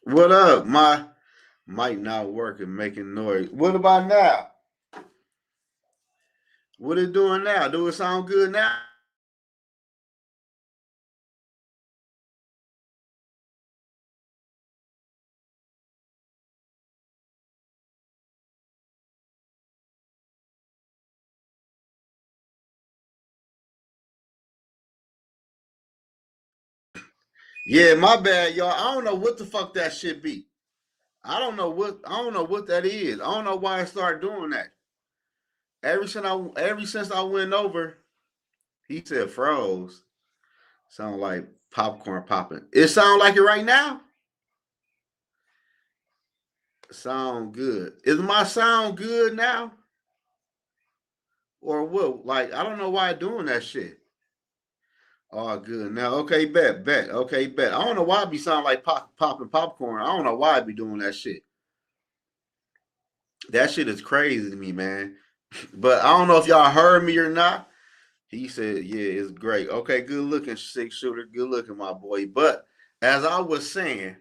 What up? My mic not working, making noise. What about now? What it doing now? Do it sound good now? Yeah, my bad, y'all. I don't know what the fuck that shit be. I don't know what that is. I don't know why I started doing that. Ever since I went over, he said froze. Sound like popcorn popping. It sound like it right now? Sound good. Is my sound good now? Or what? Like, I don't know why I doing that shit. Oh, good. Now, okay, bet. Okay, bet. I don't know why I be sounding like popping popcorn. I don't know why I be doing that shit. That shit is crazy to me, man. But I don't know if y'all heard me or not. He said, yeah, it's great. Okay, good looking, six shooter. Good looking, my boy. But as I was saying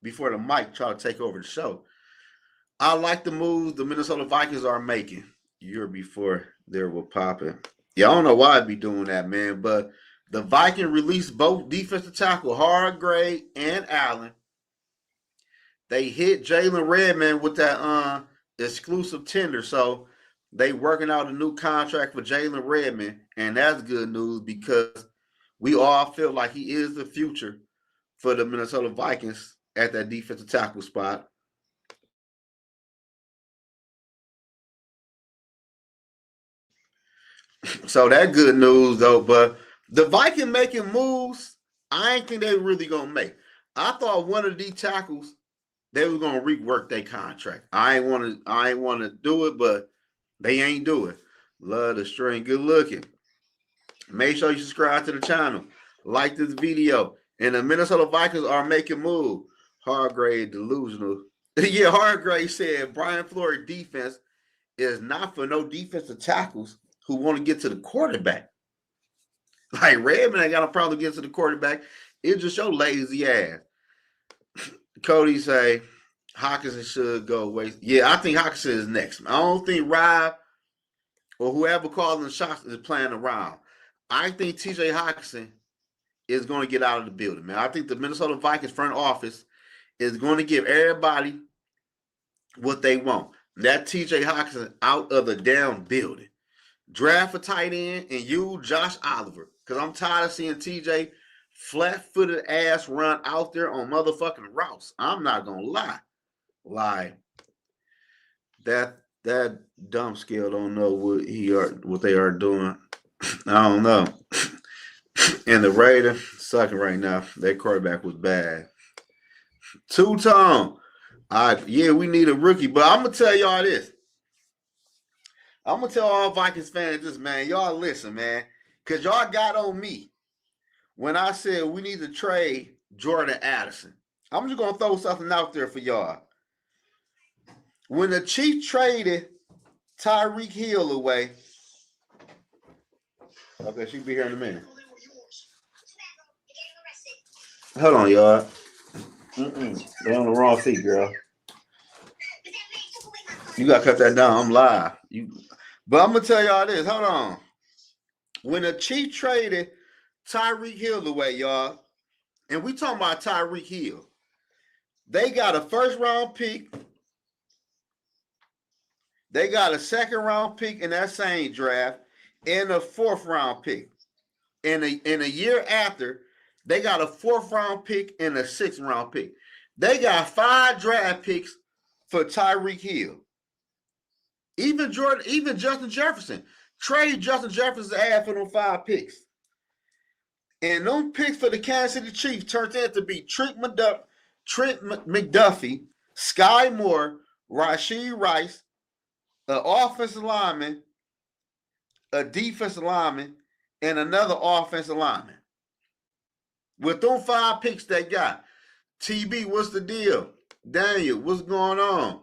before the mic tried to take over the show, I like the moves the Minnesota Vikings are making. Year before they were popping. Yeah, I don't know why I'd be doing that, man. But the Viking released both defensive tackle Hargrave and Allen. They hit Jalen Redmond with that exclusive tender. So they working out a new contract for Jalen Redmond, and that's good news because we all feel like he is the future for the Minnesota Vikings at that defensive tackle spot. So that good news though, but the Viking making moves, I ain't think they really gonna make. I thought one of these tackles they was gonna rework their contract. I ain't wanna do it, but they ain't do it. Love the string, good looking. Make sure you subscribe to the channel, like this video. And the Minnesota Vikings are making move. Hargrave delusional. Yeah, Hargrave said Brian Flores defense is not for no defensive tackles who want to get to the quarterback. Like Redmond ain't got a problem getting to the quarterback. It's just your lazy ass. Cody say Hawkinson should go away. Yeah, I think Hawkinson is next. I don't think Rob or whoever calling the shots is playing around. I think TJ Hawkinson is going to get out of the building, man. I think the Minnesota Vikings front office is going to give everybody what they want. That TJ Hawkinson out of the damn building. Draft a tight end and use Josh Oliver. Because I'm tired of seeing TJ flat-footed ass run out there on motherfucking routes. I'm not gonna lie. Like that dumb scale don't know what they are doing. I don't know. And the Raiders sucking right now. Their quarterback was bad. Two-tone. Yeah, we need a rookie. But I'm gonna tell y'all this. I'm gonna tell all Vikings fans this, man. Y'all listen, man. Cause y'all got on me when I said we need to trade Jordan Addison. I'm just gonna throw something out there for y'all. When the Chiefs traded Tyreek Hill away, okay, she'll be here in a minute. Hold on, y'all. They're on the wrong feet, girl. You gotta cut that down. I'm live. But I'm gonna tell y'all this. Hold on. When the Chiefs traded Tyreek Hill away, y'all, and we talking about Tyreek Hill, they got a first round pick. They got a second round pick in that same draft and a fourth round pick. In a year after, they got a fourth round pick and a sixth round pick. They got 5 draft picks for Tyreek Hill. Even Justin Jefferson. Trade Justin Jefferson to add for them 5 picks. And them picks for the Kansas City Chiefs turned out to be Trent McDuffie, Sky Moore, Rashee Rice, an offensive lineman, a defensive lineman, and another offensive lineman. With them 5 picks they got. TB, what's the deal? Daniel, what's going on?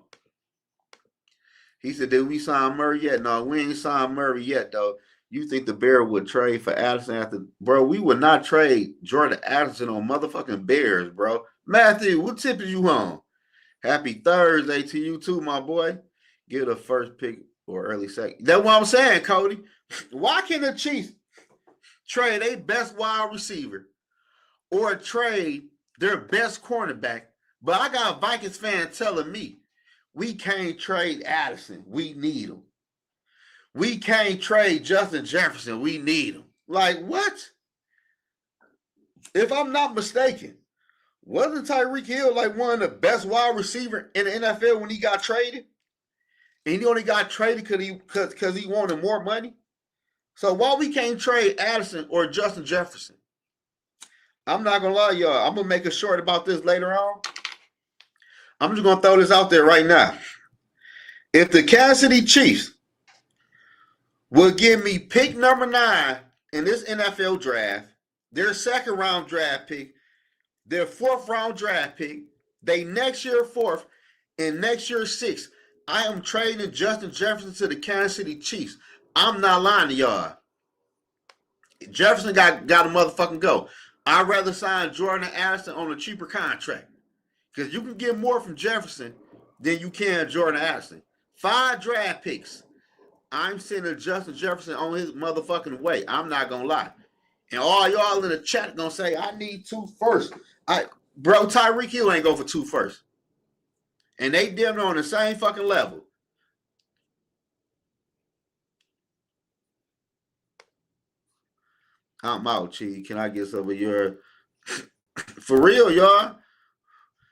He said, did we sign Murray yet? No, we ain't signed Murray yet, though. You think the Bears would trade for Addison after? Bro, we would not trade Jordan Addison on motherfucking Bears, bro. Matthew, what tip is you on? Happy Thursday to you too, my boy. Get a first pick or early second. That's what I'm saying, Cody. Why can't the Chiefs trade a best wide receiver or trade their best cornerback? But I got a Vikings fan telling me we can't trade Addison. We need him. We can't trade Justin Jefferson. We need him. Like, what? If I'm not mistaken, wasn't Tyreek Hill like one of the best wide receivers in the NFL when he got traded? And he only got traded because he wanted more money? So why we can't trade Addison or Justin Jefferson? I'm not going to lie, y'all. I'm going to make a short about this later on. I'm just going to throw this out there right now. If the Kansas City Chiefs will give me pick number 9 in this NFL draft, their second round draft pick, their fourth round draft pick, they next year 4th, and next year 6th, I am trading Justin Jefferson to the Kansas City Chiefs. I'm not lying to y'all. Jefferson got to motherfucking go. I'd rather sign Jordan Addison on a cheaper contract because you can get more from Jefferson than you can Jordan Addison. 5 draft picks. I'm sending Justin Jefferson on his motherfucking way. I'm not going to lie. And all y'all in the chat going to say, I need 2 firsts. Bro, Tyreek Hill ain't go for 2 firsts. And they damn on the same fucking level. I'm out, Chi. Can I get some of your... For real, y'all?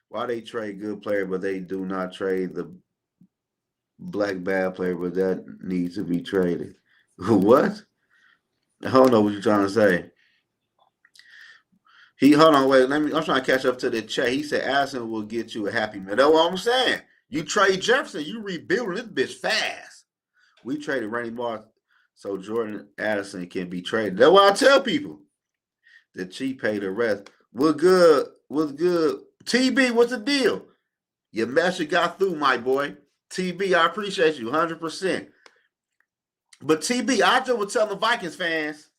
Why they trade good player, but they do not trade the black bad player, but that needs to be traded. What? I don't know what you're trying to say. Hold on, wait. I'm trying to catch up to the chat. He said Addison will get you a happy meal. That's what I'm saying. You trade Jefferson, you rebuilding this bitch fast. We traded Randy Moss so Jordan Addison can be traded. That's what I tell people. The Chief paid the rest. What's good? What's good? TB, what's the deal? Your message got through, my boy. TB, I appreciate you 100%. But TB, I just was telling the Vikings fans,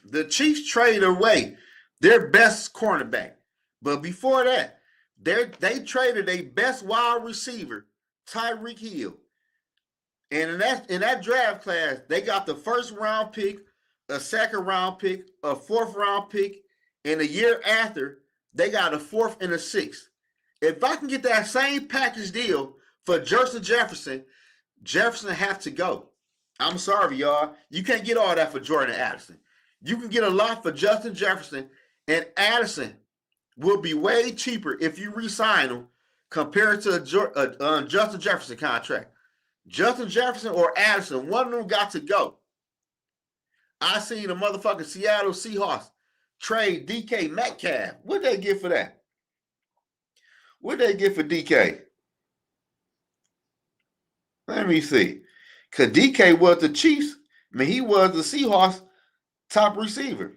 the Chiefs traded away their best cornerback. But before that, they traded their best wide receiver, Tyreek Hill. And in that draft class, they got the first round pick, a second round pick, a fourth round pick, and a year after, they got a 4th and a 6th. If I can get that same package deal for Justin Jefferson, Jefferson have to go. I'm sorry, y'all. You can't get all that for Jordan Addison. You can get a lot for Justin Jefferson, and Addison will be way cheaper if you re-sign him compared to a Justin Jefferson contract. Justin Jefferson or Addison, one of them got to go. I seen the motherfucking Seattle Seahawks trade DK Metcalf. What'd they get for that? What'd they get for DK? Let me see. Because DK was the Chiefs. I mean, he was the Seahawks top receiver.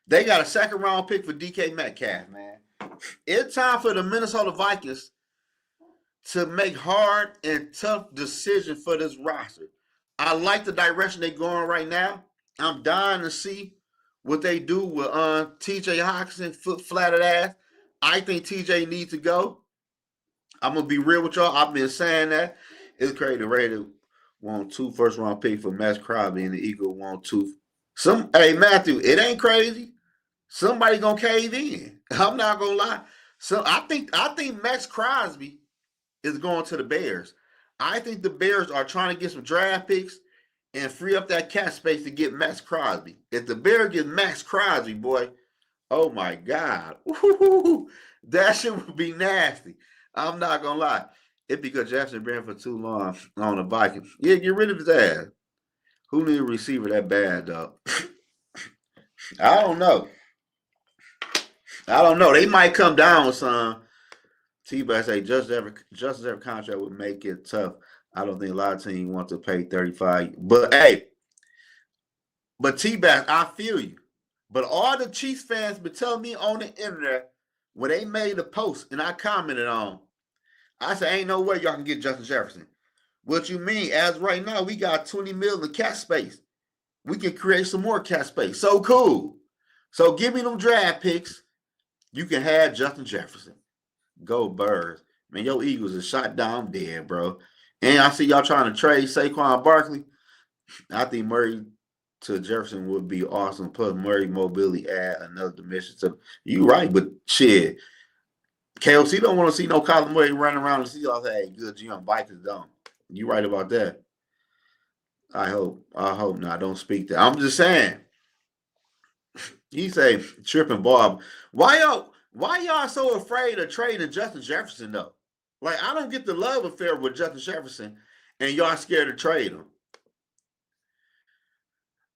They got a second round pick for DK Metcalf, man. It's time for the Minnesota Vikings to make hard and tough decisions for this roster. I like the direction they're going right now. I'm dying to see what they do with TJ Hockenson, foot flatted ass. I think TJ needs to go. I'm going to be real with y'all. I've been saying that. It's crazy. The Raiders want 2 first-round picks for Max Crosby, and the Eagles want 2. Hey, Matthew, it ain't crazy. Somebody going to cave in. I'm not going to lie. So I think Max Crosby is going to the Bears. I think the Bears are trying to get some draft picks and free up that cap space to get Max Crosby. If the Bears get Max Crosby, boy, oh my God. Ooh, that shit would be nasty. I'm not going to lie. It's because Jackson been for too long on the Vikings. Yeah, get rid of his ass. Who need a receiver that bad, though? I don't know. They might come down with some. T-Bass say Justin's every contract would make it tough. I don't think a lot of teams want to pay 35. But hey, T-Bass, I feel you. But all the Chiefs fans been telling me on the internet when they made a post and I commented on, I said, ain't no way y'all can get Justin Jefferson. What you mean? As right now, we got $20 million cap space. We can create some more cap space. So cool. So give me them draft picks. You can have Justin Jefferson. Go Birds. Man, your Eagles are shot down dead, bro. And I see y'all trying to trade Saquon Barkley. I think Murray to Jefferson would be awesome. Plus Murray mobility add another dimension to you right, but shit. KOC don't want to see no Kyler Murray running around the Seahawks. Hey, good young Vikings don't. You right about that. I hope. I hope not. Don't speak that. I'm just saying. He say tripping Bob. Why y'all so afraid of trading Justin Jefferson though? Like I don't get the love affair with Justin Jefferson, and y'all scared to trade him.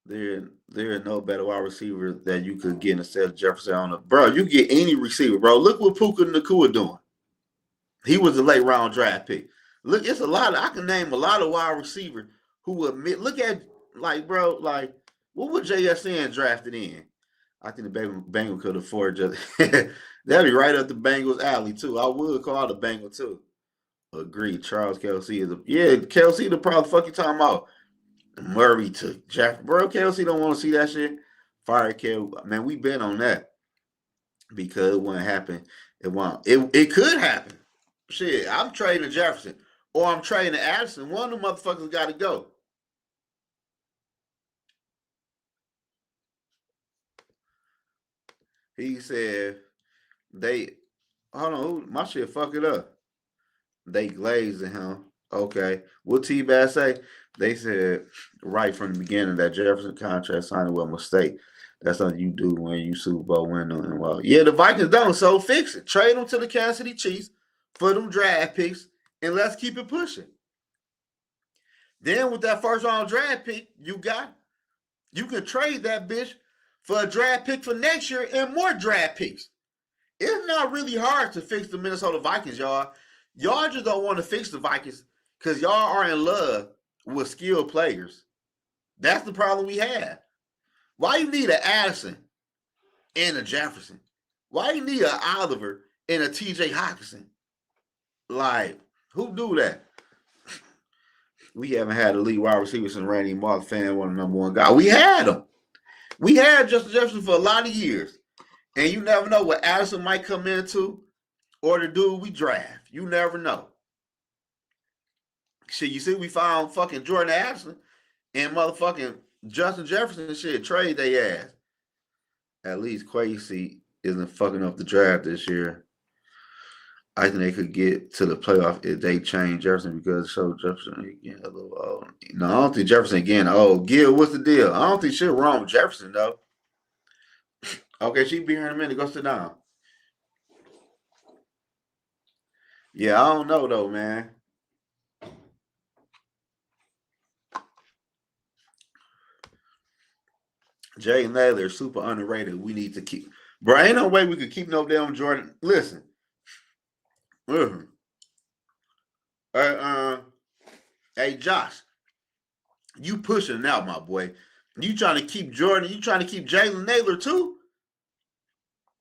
There is no better wide receiver that you could get instead of Jefferson on the bro. You get any receiver, bro. Look what Puka Nacua doing. He was a late round draft pick. Look, it's a lot. I can name a lot of wide receivers who admit. Look at like, bro, like what would JSN drafted in? I think the Bengals could afford just that'd be right up the Bengals alley too. I would call the Bengals too. Agreed. Charles Kelsey is Kelsey the probably fuck you talking about. Murray to Jeff. Bro, Kelsey don't want to see that shit. Fire Kel. Man, we been on that. Because it won't happen. It won't. It could happen. Shit, I'm trading Jefferson. Or I'm trading Addison. One of the motherfuckers gotta go. He said they hold on, my shit fuck it up. They glazing him. Okay. What T-Bass say? They said right from the beginning that Jefferson contract signing was a mistake. That's something you do when you Super Bowl win. And well, yeah, the Vikings don't. So fix it. Trade them to the Kansas City Chiefs for them draft picks, and let's keep it pushing. Then with that first round draft pick, you can trade that bitch for a draft pick for next year and more draft picks. It's not really hard to fix the Minnesota Vikings, y'all. Y'all just don't want to fix the Vikings because y'all are in love with skilled players. That's the problem we have. Why you need an Addison and a Jefferson? Why you need an Oliver and a TJ Hawkinson? Like, who do that? We haven't had a lead wide receiver since Randy Moss, fan one number one guy. We had him. We had Justin Jefferson for a lot of years. And you never know what Addison might come into or the dude we draft. You never know. Shit, you see, we found fucking Jordan Addison and motherfucking Justin Jefferson and shit. Trade they ass. At least Quasi isn't fucking up the draft this year. I think they could get to the playoff if they change Jefferson because show Jefferson again a little old. No, I don't think Jefferson again old. Gil, what's the deal? I don't think shit wrong with Jefferson though. Okay, she be here in a minute. Go sit down. Yeah, I don't know though, man. Jay Naylor, super underrated. We need to keep. Bro, ain't no way we could keep no damn Jordan. Listen. Listen. Hey, Josh, you pushing now, my boy. You trying to keep Jordan? You trying to keep Jalen Naylor too?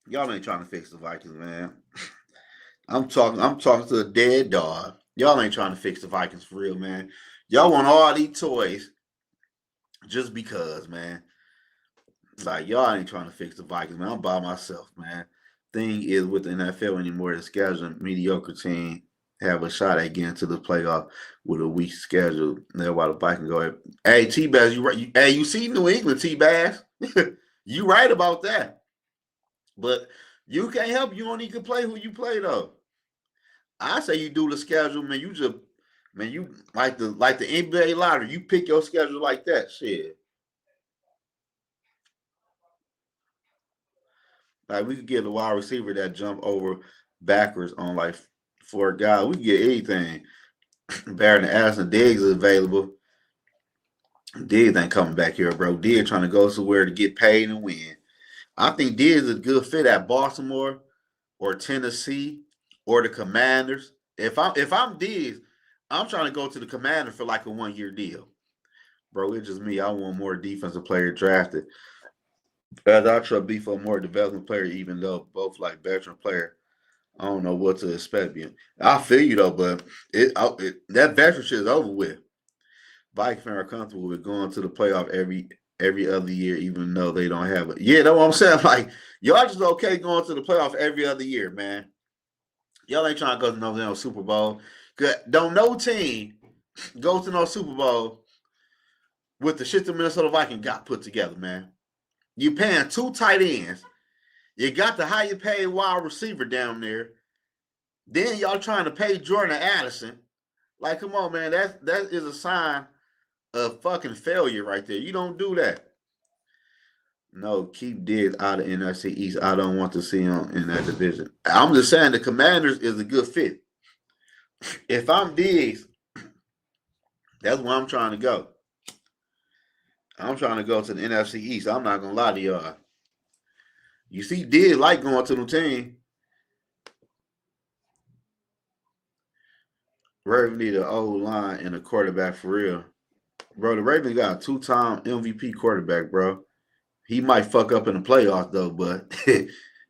Y'all ain't trying to fix the Vikings, man. I'm talking to a dead dog. Y'all ain't trying to fix the Vikings for real, man. Y'all want all these toys just because, man. Like y'all ain't trying to fix the Vikings, man. I'm by myself, man. Thing is with the NFL anymore, the schedule mediocre team have a shot at getting to the playoff with a weak schedule. That's why the Vikings go. Hey, T-Bass, you right? Hey, you see New England, T-Bass? You right about that. But you can't help. You don't need to play who you play though. I say you do the schedule, man. You just, man, you like the NBA lottery. You pick your schedule like that, shit. Like we could get a wide receiver that jump over backwards on like for a guy. We could get anything. Better than Addison. Diggs is available. Diggs ain't coming back here, bro. Diggs trying to go somewhere to get paid and win. I think Diggs is a good fit at Baltimore or Tennessee or the Commanders. If I'm Diggs, I'm trying to go to the Commander for like a 1 year deal. Bro, it's just me. I want more defensive player drafted. As I try to be for a more developing player, even though both like veteran player, I don't know what to expect. I feel you though, but that veteran shit is over with. Vikings fans are comfortable with going to the playoff every other year, even though they don't have it. Yeah, that's what I'm saying. Like, y'all just okay going to the playoffs every other year, man. Y'all ain't trying to go to no Super Bowl. Don't no team go to no Super Bowl with the shit the Minnesota Vikings got put together, man. You paying 2 tight ends. You got the higher paid wide receiver down there. Then y'all trying to pay Jordan Addison. Like, come on, man. That is a sign of fucking failure right there. You don't do that. No, keep Diggs out of NFC East. I don't want to see him in that division. I'm just saying the Commanders is a good fit. If I'm Diggs, that's where I'm trying to go. I'm trying to go to the NFC East. I'm not gonna lie to y'all. You see, Diggs like going to the team. Ravens need an old line and a quarterback for real. Bro, the Ravens got a 2-time MVP quarterback, bro. He might fuck up in the playoffs though, but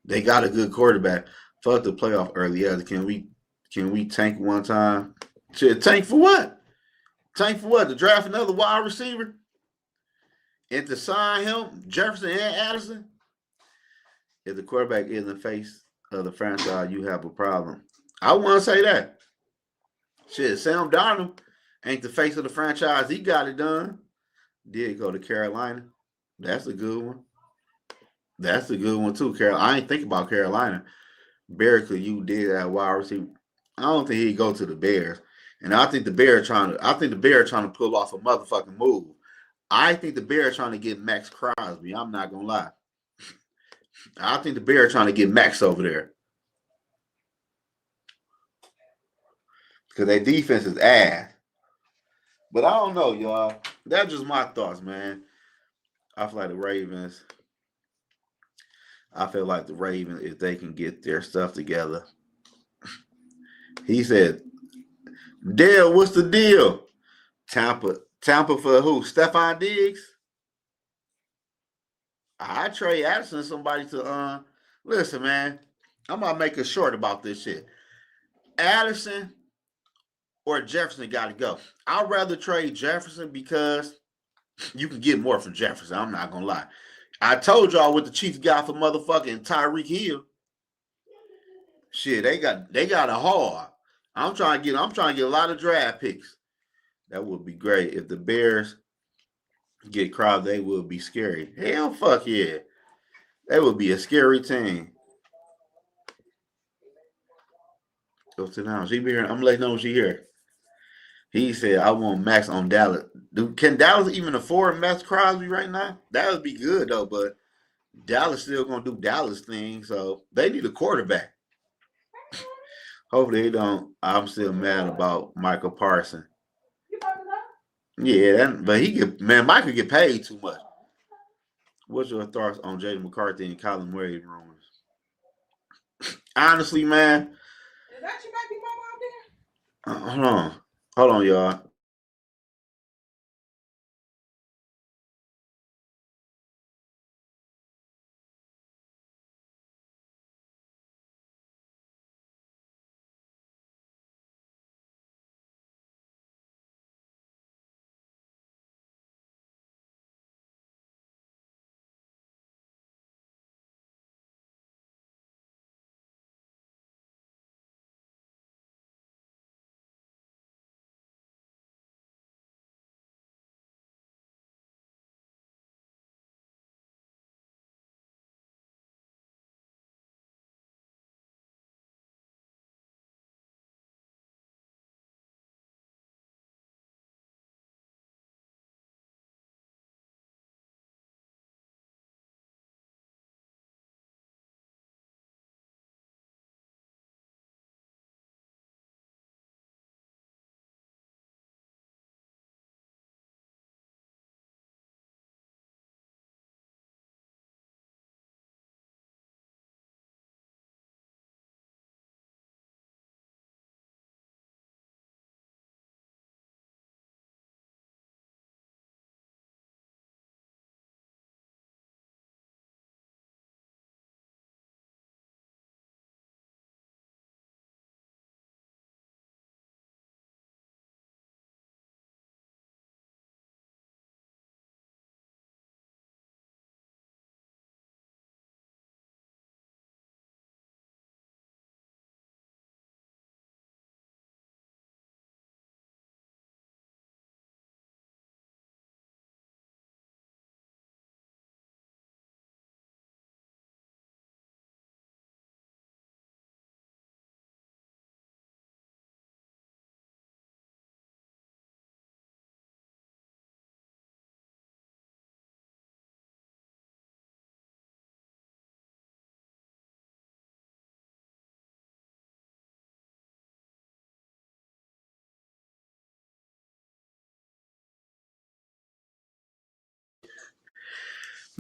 they got a good quarterback. Fuck the playoff early. Yeah, can we tank one time? Shit, tank for what? Tank for what? To draft another wide receiver? And to sign him, Jefferson and Addison? If the quarterback is the face of the franchise, you have a problem. I want to say that. Shit, Sam Darnold ain't the face of the franchise. He got it done. Did go to Carolina. That's a good one. That's a good one too, Carolina. I ain't think about Carolina. Barrica, you did that wide receiver. I don't think he'd go to the Bears. And I think the Bears trying to pull off a motherfucking move. I think the Bears trying to get Max Crosby. I'm not gonna lie. I think the Bears trying to get Max over there. Because their defense is ass. But I don't know, y'all. That's just my thoughts, man. I feel like the Ravens. I feel like the Ravens, if they can get their stuff together. He said, Dale, what's the deal? Tampa for who? Stephon Diggs? I trade Addison somebody to listen, man. I'm gonna make it short about this shit. Addison or Jefferson gotta go. I'd rather trade Jefferson because you can get more from Jefferson. I'm not gonna lie. I told y'all what the Chiefs got for motherfucking Tyreek Hill. Shit, they got a haul. I'm trying to get a lot of draft picks. That would be great. If the Bears get Crosby, they will be scary. Hell fuck yeah. That would be a scary team. Go sit down. She be here. I'm letting know she here. He said, I want Max on Dallas. Can Dallas even afford Max Crosby right now? That would be good though, but Dallas still gonna do Dallas things, so they need a quarterback. Hopefully they don't. I'm still mad about Michael Parsons. Yeah, but Michael get paid too much. What's your thoughts on Jaden McCarthy and Colin Murray rumors? Honestly, man. Is that your baby mama out there? Hold on, y'all.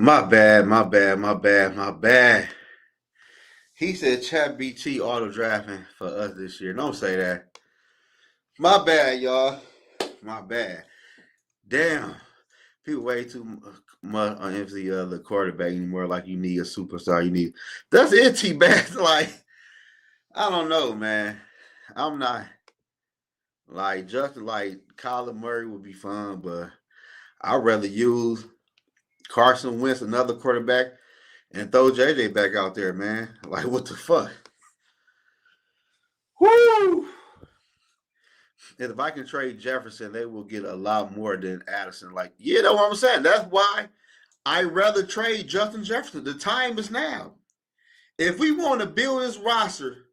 My bad, my bad, my bad, my bad. He said Chat BT auto drafting for us this year. Don't say that. My bad, y'all. My bad. Damn. People way too much on empty the quarterback anymore. Like you need a superstar. You need that's it, T Bass. Like, I don't know, man. I'm not like Justin like Kyler Murray would be fun, but I'd rather use Carson Wentz, another quarterback, and throw JJ back out there, man. Like, what the fuck? Woo! If I can trade Jefferson, they will get a lot more than Addison. Like, yeah, that's what I'm saying. That's why I'd rather trade Justin Jefferson. The time is now. If we want to build this roster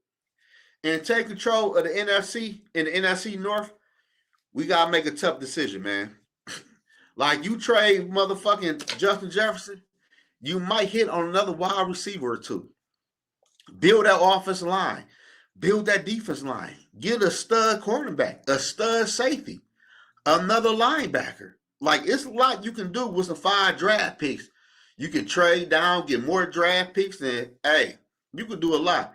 and take control of the NFC and the NFC North, we gotta make a tough decision, man. Like you trade motherfucking Justin Jefferson, you might hit on another wide receiver or two. Build that offensive line. Build that defense line. Get a stud cornerback, a stud safety, another linebacker. Like it's a lot you can do with some 5 draft picks. You can trade down, get more draft picks, and hey, you can do a lot.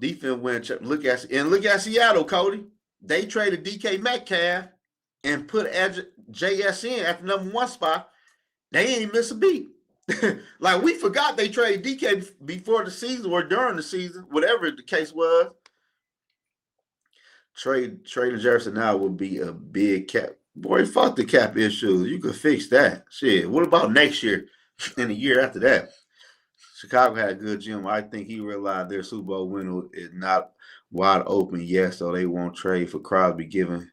Defense went look at Seattle, Cody. They traded DK Metcalf and put JSN at the number 1 spot. They ain't miss a beat. Like we forgot they traded DK before the season or during the season, whatever the case was. Trading Jefferson now would be a big cap. Boy, fuck the cap issues. You could fix that. Shit. What about next year and the year after that? Chicago had a good gym. I think he realized their Super Bowl window is not wide open yet, so they won't trade for Crosby giving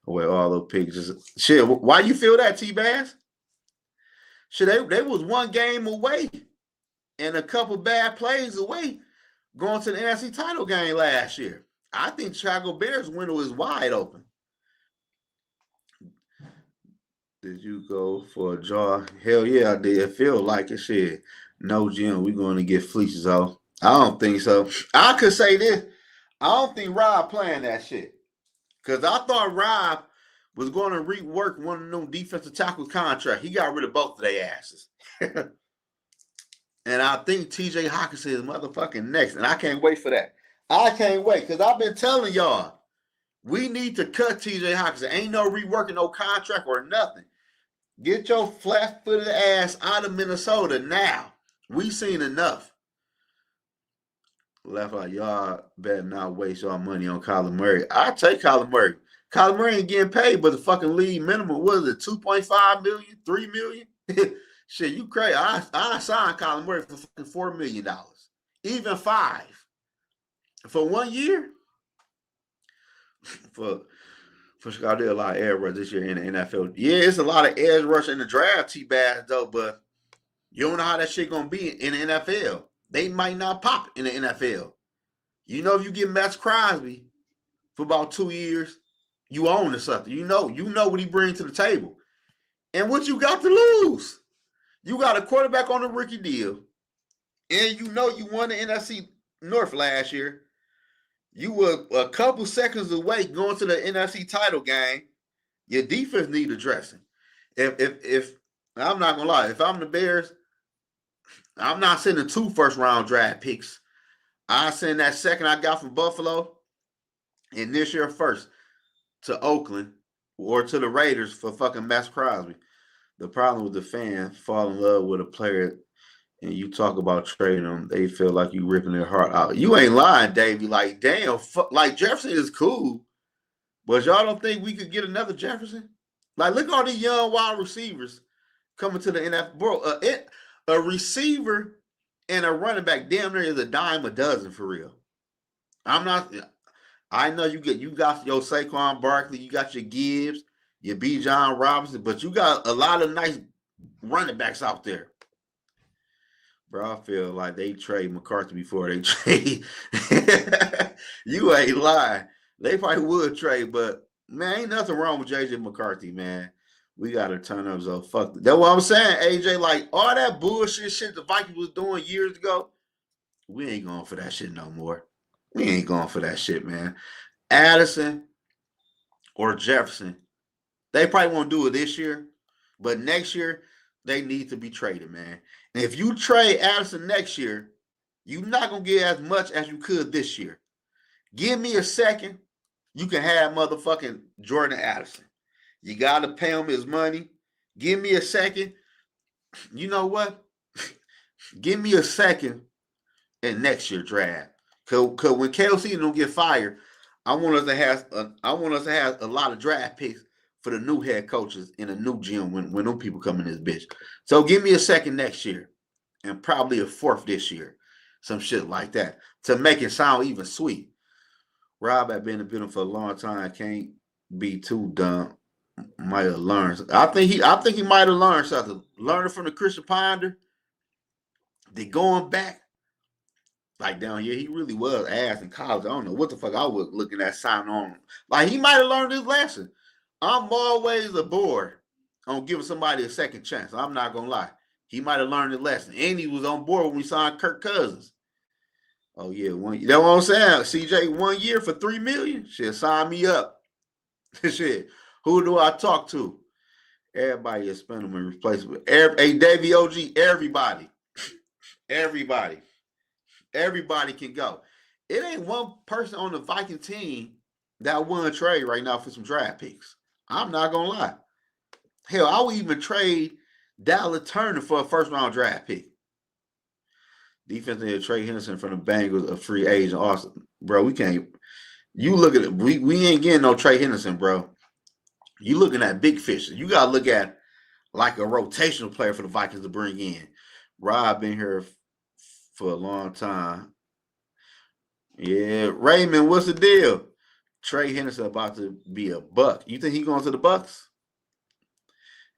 away all those picks. Shit, why you feel that, T-Bass? Shit, they was 1 game away and a couple bad plays away going to the NFC title game last year. I think Chicago Bears window is wide open. Did you go for a jaw? Hell yeah, I did. Feel like it. Shit. No, Jim, we're going to get fleeces off. I don't think so. I could say this. I don't think Rob playing that shit. Because I thought Rob was going to rework one of them defensive tackle contract. He got rid of both of their asses. And I think TJ Hawkinson is motherfucking next. And I can't wait for that. I can't wait. Because I've been telling y'all, we need to cut TJ Hawkinson. Ain't no reworking no contract or nothing. Get your flat-footed ass out of Minnesota now. We seen enough. Left like y'all better not waste y'all money on Kyler Murray. I take Kyler Murray. Kyler Murray ain't getting paid, but the fucking league minimum, what is it, 2.5 million, 3 million? Shit, you crazy. I signed Kyler Murray for fucking $4 million. Even 5. For 1 year? For Chicago, did a lot of edge rush this year in the NFL. Yeah, it's a lot of edge rush in the draft, T-Bass, though, but you don't know how that shit going to be in the NFL. They might not pop in the NFL. You know, if you get Max Crosby for about 2 years, you own or something. You know what he brings to the table. And what you got to lose? You got a quarterback on a rookie deal, and you know you won the NFC North last year. You were a couple seconds away going to the NFC title game. Your defense need addressing. If I'm not gonna lie, if I'm the Bears, I'm not sending 2 first-round draft picks. I send that second I got from Buffalo and this year first to Oakland or to the Raiders for fucking Max Crosby. The problem with the fans fall in love with a player and you talk about trading them, they feel like you ripping their heart out. You ain't lying, Davey. Like, damn, like Jefferson is cool, but y'all don't think we could get another Jefferson? Like, look at all these young wide receivers coming to the NFL. Bro, a receiver and a running back damn near is a dime a dozen for real. I know you got your Saquon Barkley, you got your Gibbs, your B. John Robinson, but you got a lot of nice running backs out there. Bro, I feel like they trade McCarthy before they trade. You ain't lying. They probably would trade, but man, ain't nothing wrong with JJ McCarthy, man. We got to turn up, so fuck. That's what I'm saying, AJ. Like, all that bullshit shit the Vikings was doing years ago, we ain't going for that shit no more. We ain't going for that shit, man. Addison or Jefferson, they probably won't do it this year, but next year, they need to be traded, man. And if you trade Addison next year, you're not gonna get as much as you could this year. Give me a second, you can have motherfucking Jordan Addison. You gotta pay him his money. Give me a second. You know what? Give me a second in next year draft. Cause when KLC don't get fired, I want us to have a lot of draft picks for the new head coaches in a new gym when new people come in this bitch. So give me a second next year and probably a fourth this year. Some shit like that to make it sound even sweet. Rob had been in the building for a long time. Can't be too dumb. Might have learned. I think he might have learned something. Learning from the Christian Ponder. They going back. Like down here, he really was ass in college. I don't know what the fuck I was looking at signing on. Like he might have learned his lesson. I'm always aboard on giving somebody a second chance. I'm not gonna lie. He might have learned his lesson. And he was on board when we signed Kirk Cousins. Oh yeah, you know what I'm saying? CJ 1 year for $3 million. Shit, sign me up. Shit. Who do I talk to? Everybody is spending and replaceable. Hey, Davey OG, everybody. Everybody. Everybody can go. It ain't one person on the Viking team that won a trade right now for some draft picks. I'm not gonna lie. Hell, I would even trade Dallas Turner for a first round draft pick. Defensive Trey Henderson from the Bengals, a free agent. Awesome. Bro, we can't. You look at it. We ain't getting no Trey Henderson, bro. You looking at big fish. You gotta look at like a rotational player for the Vikings to bring in. Rob been here for a long time. Yeah, Raymond, what's the deal? Trey Henderson about to be a buck. You think he going to the Bucks?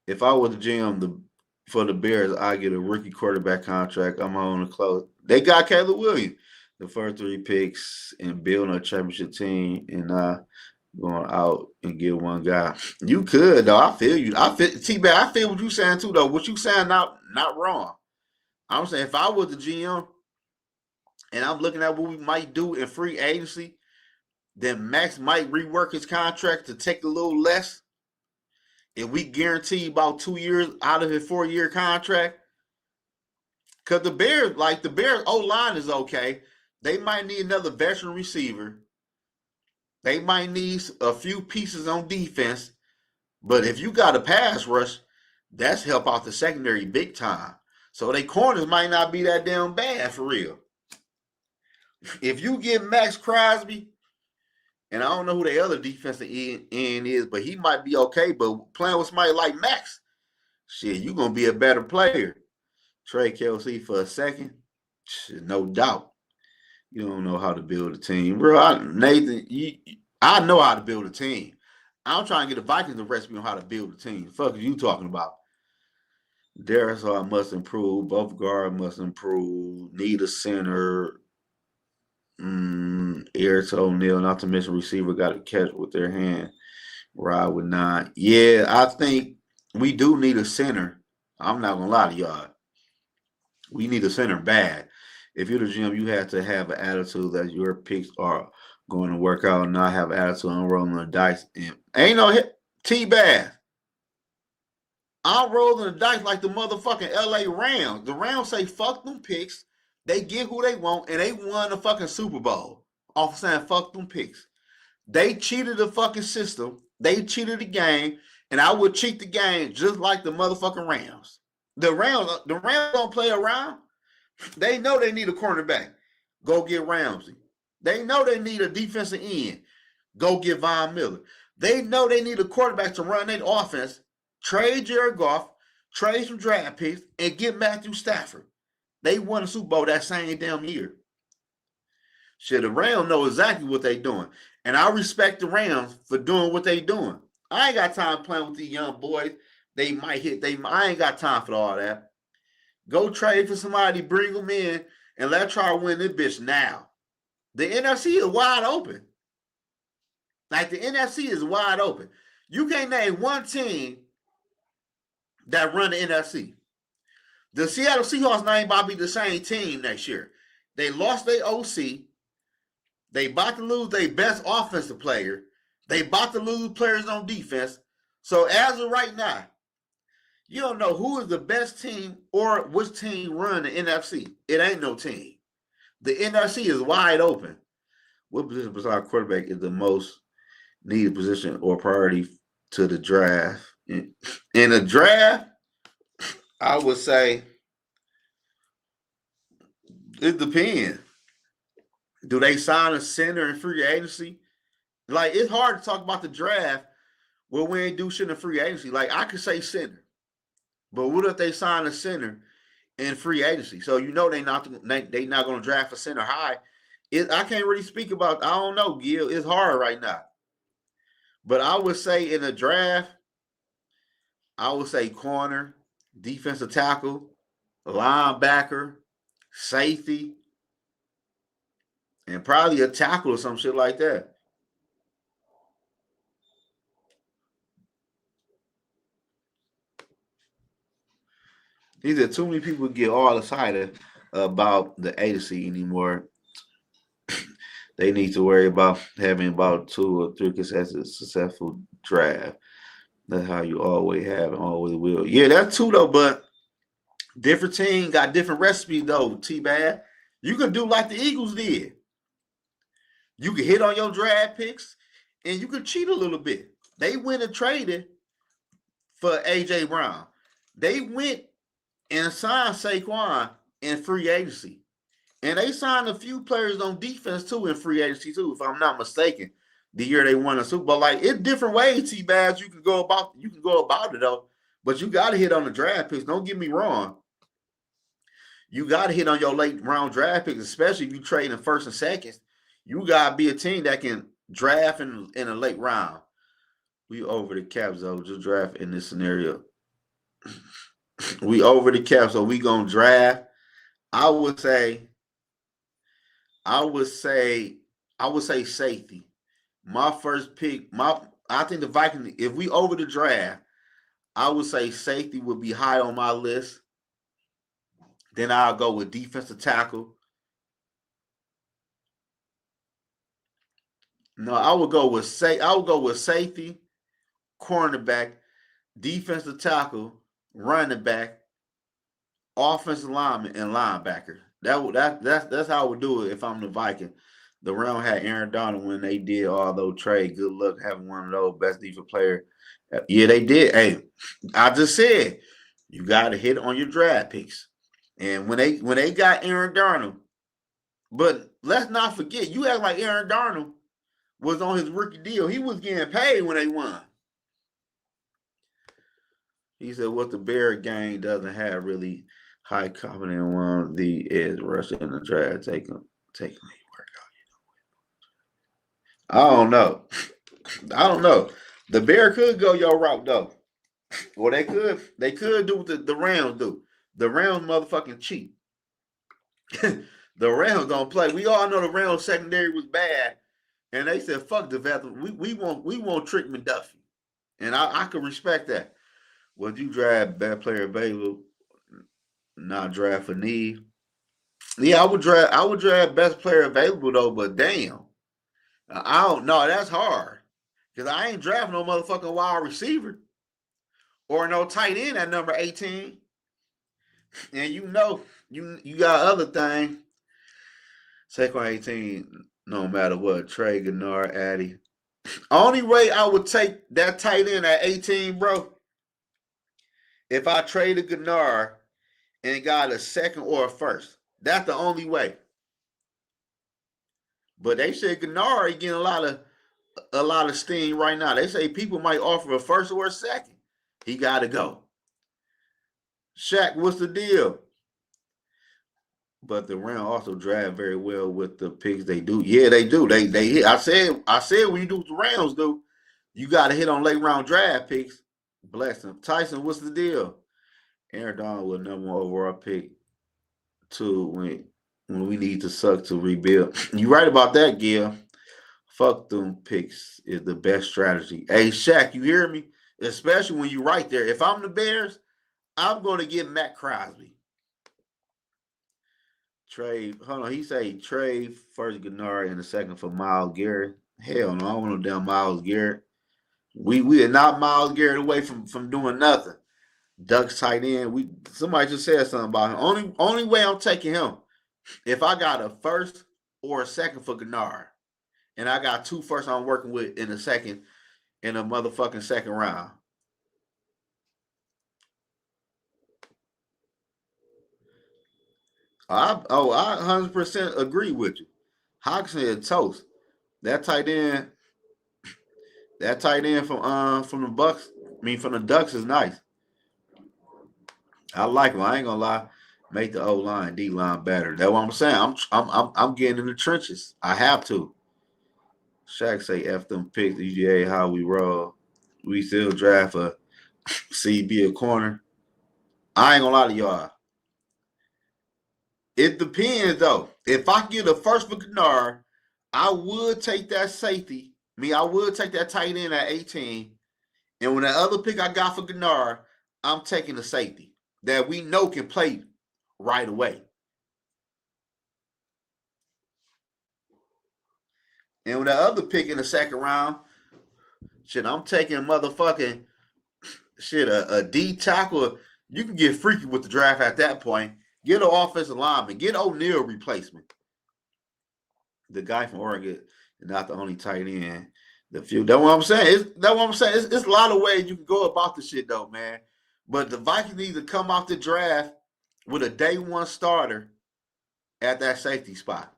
If I was the GM for the Bears, I get a rookie quarterback contract. I'm on the close. They got Caleb Williams, the first 3 picks, and building a championship team, and going out and get one guy. You could though. I feel you. T-Bag, I feel what you saying too though. What you saying not wrong. I'm saying if I was the GM and I'm looking at what we might do in free agency, then Max might rework his contract to take a little less. If we guarantee about 2 years out of his 4-year contract, because the Bears O-line is okay. They might need another veteran receiver. They might need a few pieces on defense. But if you got a pass rush, that's help out the secondary big time. So they corners might not be that damn bad for real. If you get Max Crosby, and I don't know who the other defensive end is, but he might be okay. But playing with somebody like Max, shit, you're going to be a better player. Trey Kelsey for a second, shit, no doubt. You don't know how to build a team. Bro, Nathan, I know how to build a team. I'm trying to get the Vikings the recipe on how to build a team. The fuck are you talking about? Darius must improve. Both guard must improve. Need a center. Eric O'Neal, not to mention receiver, got to catch with their hand. Ride with 9. Yeah, I think we do need a center. I'm not gonna lie to y'all. We need a center bad. If you're the GM, you have to have an attitude that your picks are going to work out and not have attitude on rolling the dice. And ain't no T-Bass. I'm rolling the dice like the motherfucking LA Rams. The Rams say fuck them picks. They get who they want, and they won the fucking Super Bowl off saying fuck them picks. They cheated the fucking system. They cheated the game, and I would cheat the game just like the motherfucking Rams. The Rams don't play around. They know they need a cornerback. Go get Ramsey. They know they need a defensive end. Go get Von Miller. They know they need a quarterback to run their offense. Trade Jared Goff, trade some draft picks, and get Matthew Stafford. They won the Super Bowl that same damn year. Shit, the Rams know exactly what they're doing. And I respect the Rams for doing what they're doing. I ain't got time playing with these young boys. They might hit. I ain't got time for all that. Go trade for somebody, bring them in, and let's try to win this bitch now. The NFC is wide open. Like, the NFC is wide open. You can't name one team that run the NFC. The Seattle Seahawks ain't about to be the same team next year. They lost their OC. They about to lose their best offensive player. They about to lose players on defense. So as of right now, You don't know who is the best team or which team run the NFC. It ain't no team. The NFC is wide open. What position beside quarterback is the most needed position or priority to the draft? In the draft, I would say it depends. Do they sign a center in free agency? Like, it's hard to talk about the draft when we ain't do shit in free agency. Like, I could say center, but what if they sign a center in free agency? So you know they not going to draft a center high. I can't really speak about. I don't know, Gil. It's hard right now. But I would say in the draft, I would say corner, defensive tackle, linebacker, safety, and probably a tackle or some shit like that. These are too many people get all excited about the agency anymore. They need to worry about having about 2 or 3 successful draft. That's how you always have and always will. Yeah, that's true though, but different team got different recipes though, T-Bad. You could do like the Eagles did. You could hit on your draft picks and you could cheat a little bit. They went and traded for A.J. Brown. They went and signed Saquon in free agency. And they signed a few players on defense too in free agency too, if I'm not mistaken. The year they won a Super Bowl, like it's different ways, T-Bags. You can go about it though, but you got to hit on the draft picks. Don't get me wrong. You got to hit on your late round draft picks, especially if you trade in first and seconds. You got to be a team that can draft in a late round. We over the cap, though. Just draft in this scenario. We over the cap, so we gonna draft. I would say I would say safety. My first pick, I think the Vikings, if we over the draft, I would say safety would be high on my list. Then I'll go with defensive tackle. No, I would go with safety, cornerback, defensive tackle, running back, offensive lineman, and linebacker. That's how I would do it if I'm the Viking. The round had Aaron Donald when they did all those trades. Good luck having one of those best defensive player. Yeah, they did. Hey, I just said you got to hit on your draft picks. And when they got Aaron Donald, but let's not forget, you act like Aaron Donald was on his rookie deal. He was getting paid when they won. He said what the Bear gang doesn't have really high confidence in one of the edge rusher in the draft. Take him. I don't know. I don't know. The Bear could go your route though. Or they could do what the Rams do. The Rams motherfucking cheat. The Rams don't play. We all know the Rams secondary was bad. And they said, fuck development. We won't trick McDuffie. And I can respect that. Would you draft best player available, not draft for need? Yeah, I would draft best player available though, but damn. I don't know. That's hard. Because I ain't drafting no motherfucking wide receiver or no tight end at number 18. And you know, you got other things. Saquon 18, no matter what. Trey, Gennard, Addy. Only way I would take that tight end at 18, bro, if I traded Gennard and got a second or a first. That's the only way. But they said Gennard getting a lot of steam right now. They say people might offer a first or a second. He got to go. Shaq, what's the deal? But the Rams also draft very well with the picks they do. Yeah, they do. They hit. I said when you do what the Rams do, you got to hit on late round draft picks. Bless them. Tyson, what's the deal? Aaron Donald was number 1 overall pick too when we need to suck to rebuild. You right about that, Gil. Fuck them picks is the best strategy. Hey, Shaq, you hear me? Especially when you right there. If I'm the Bears, I'm going to get Matt Crosby. Trade, hold on. He say trade first Gennard and the second for Myles Garrett. Hell no, I don't want no damn Myles Garrett. We are not Myles Garrett away from doing nothing. Ducks tight end. Somebody just said something about him. Only way I'm taking him if I got a first or a second for Gennard, and I got 2 firsts I'm working with in a motherfucking second round. I 100% agree with you. Hawkinson is toast. That tight end, from the Bucks, from the Ducks is nice. I like him. I ain't gonna lie. Make the O line, D line better. That's what I'm saying. I'm getting in the trenches. I have to. Shaq say F them picks, EGA, how we roll. We still draft a CB a corner. I ain't gonna lie to y'all. It depends though. If I get a first for Gennard, I would take that safety. I would take that tight end at 18. And when that other pick I got for Gennard, I'm taking the safety that we know can play right away. And with that other pick in the second round, I'm taking motherfucking a D tackle. You can get freaky with the draft at that point. Get an offensive lineman. Get O'Neal replacement. The guy from Oregon is not the only tight end. That's what I'm saying. It's a lot of ways you can go about the shit though, man. But the Vikings need to come off the draft with a day one starter at that safety spot.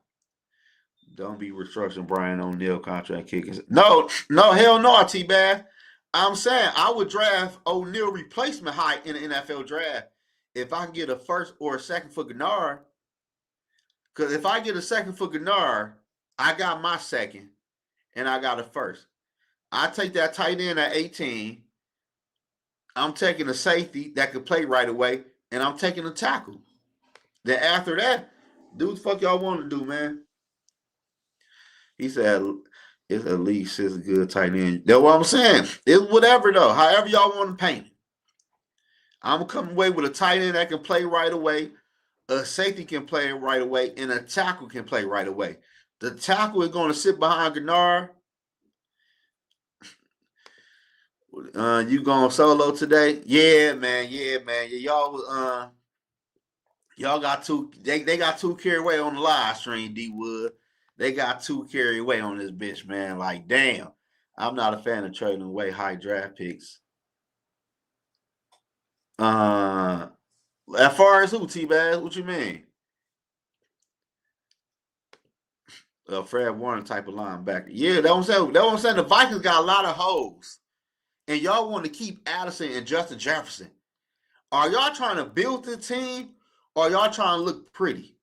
Don't be restructuring Brian O'Neal contract kicking. No, hell no, T-Bad. I'm saying I would draft O'Neal replacement high in the NFL draft if I can get a first or a second for Gennard. Because if I get a second for Gennard, I got my second and I got a first. I take that tight end at 18. I'm taking a safety that could play right away, and I'm taking a tackle. Then after that, do what the fuck y'all want to do, man. He said it's at least 6 good tight end. That's what I'm saying. It's whatever though. However y'all want to paint it. I'm coming away with a tight end that can play right away, a safety can play right away, and a tackle can play right away. The tackle is going to sit behind Gennard. You going solo today? Yeah, man. Y'all got too. They got too carried away on the live stream. D Wood. They got too carried away on this bitch, man. Like, damn. I'm not a fan of trading away high draft picks. As far as who, T-Baz? What you mean? Fred Warner type of linebacker. Yeah, that's what I'm saying. The Vikings got a lot of holes. And y'all want to keep Addison and Justin Jefferson. Are y'all trying to build the team or y'all trying to look pretty?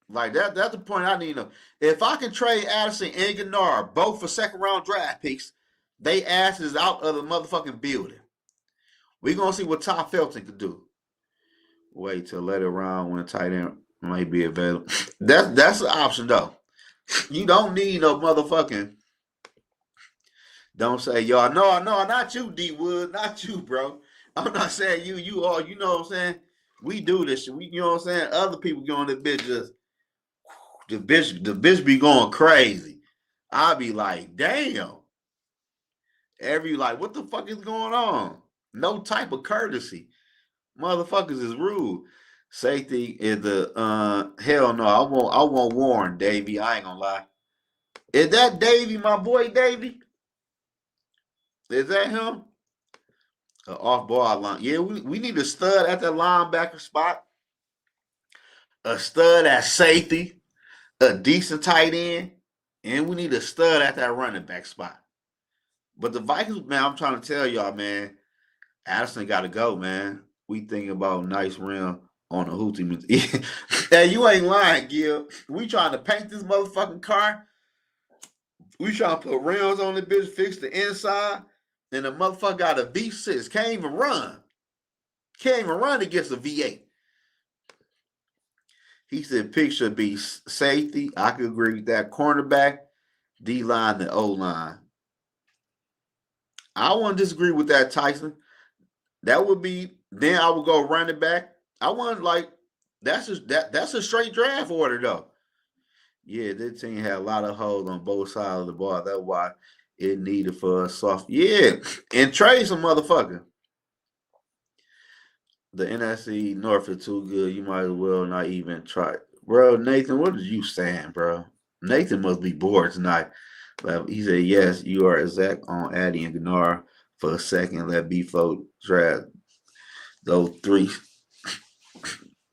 Like that's the point I need to know. If I can trade Addison and Gennard both for second round draft picks, they asses out of the motherfucking building. We're gonna see what Todd Felton could do. Wait till later round when a tight end might be available. That's an option though. You don't need no motherfucking. Don't say y'all. No, not you, D Wood, not you, bro. I'm not saying you. You are. You know what I'm saying? We do this shit. You know what I'm saying? Other people go on the bitch just. The bitch be going crazy. I be like, damn. What the fuck is going on? No type of courtesy. Motherfuckers is rude. Safety is the hell no. I won't Warren Davey. I ain't gonna lie. Is that Davey, my boy Davey? Is that him? Off ball line. Yeah, we need a stud at the linebacker spot. A stud at safety. A decent tight end. And we need a stud at that running back spot. But the Vikings, man, I'm trying to tell y'all, man, Addison got to go, man. We thinking about nice rim on a hootie. Hey, you ain't lying, Gil. We trying to paint this motherfucking car. We trying to put rims on the bitch, fix the inside, and the motherfucker got a V6. Can't even run. Can't even run against a V8. He said pick should be safety. I could agree with that. Cornerback, D-line, and O-line. I wouldn't disagree with that, Tyson. That would be, then I would go running back. I want that's a straight draft order though. Yeah, this team had a lot of holes on both sides of the ball. That's why it needed for a soft. Yeah, and trade some motherfucker. The NFC North is too good. You might as well not even try. Bro, Nathan, what are you saying, bro? Nathan must be bored tonight. He said, yes, you are exact on Addy and Gnar for a second. Let B-Folk draft those three.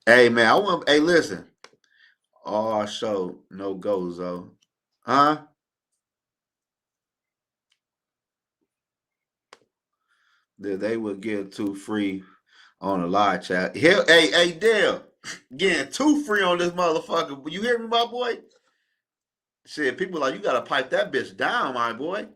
Hey, man, hey, listen. All show, no goes, though. Huh? They would get 2 free on the live chat. Hey, Dale, getting 2 free on this motherfucker. You hear me, my boy? Shit, people like, you gotta pipe that bitch down, my boy.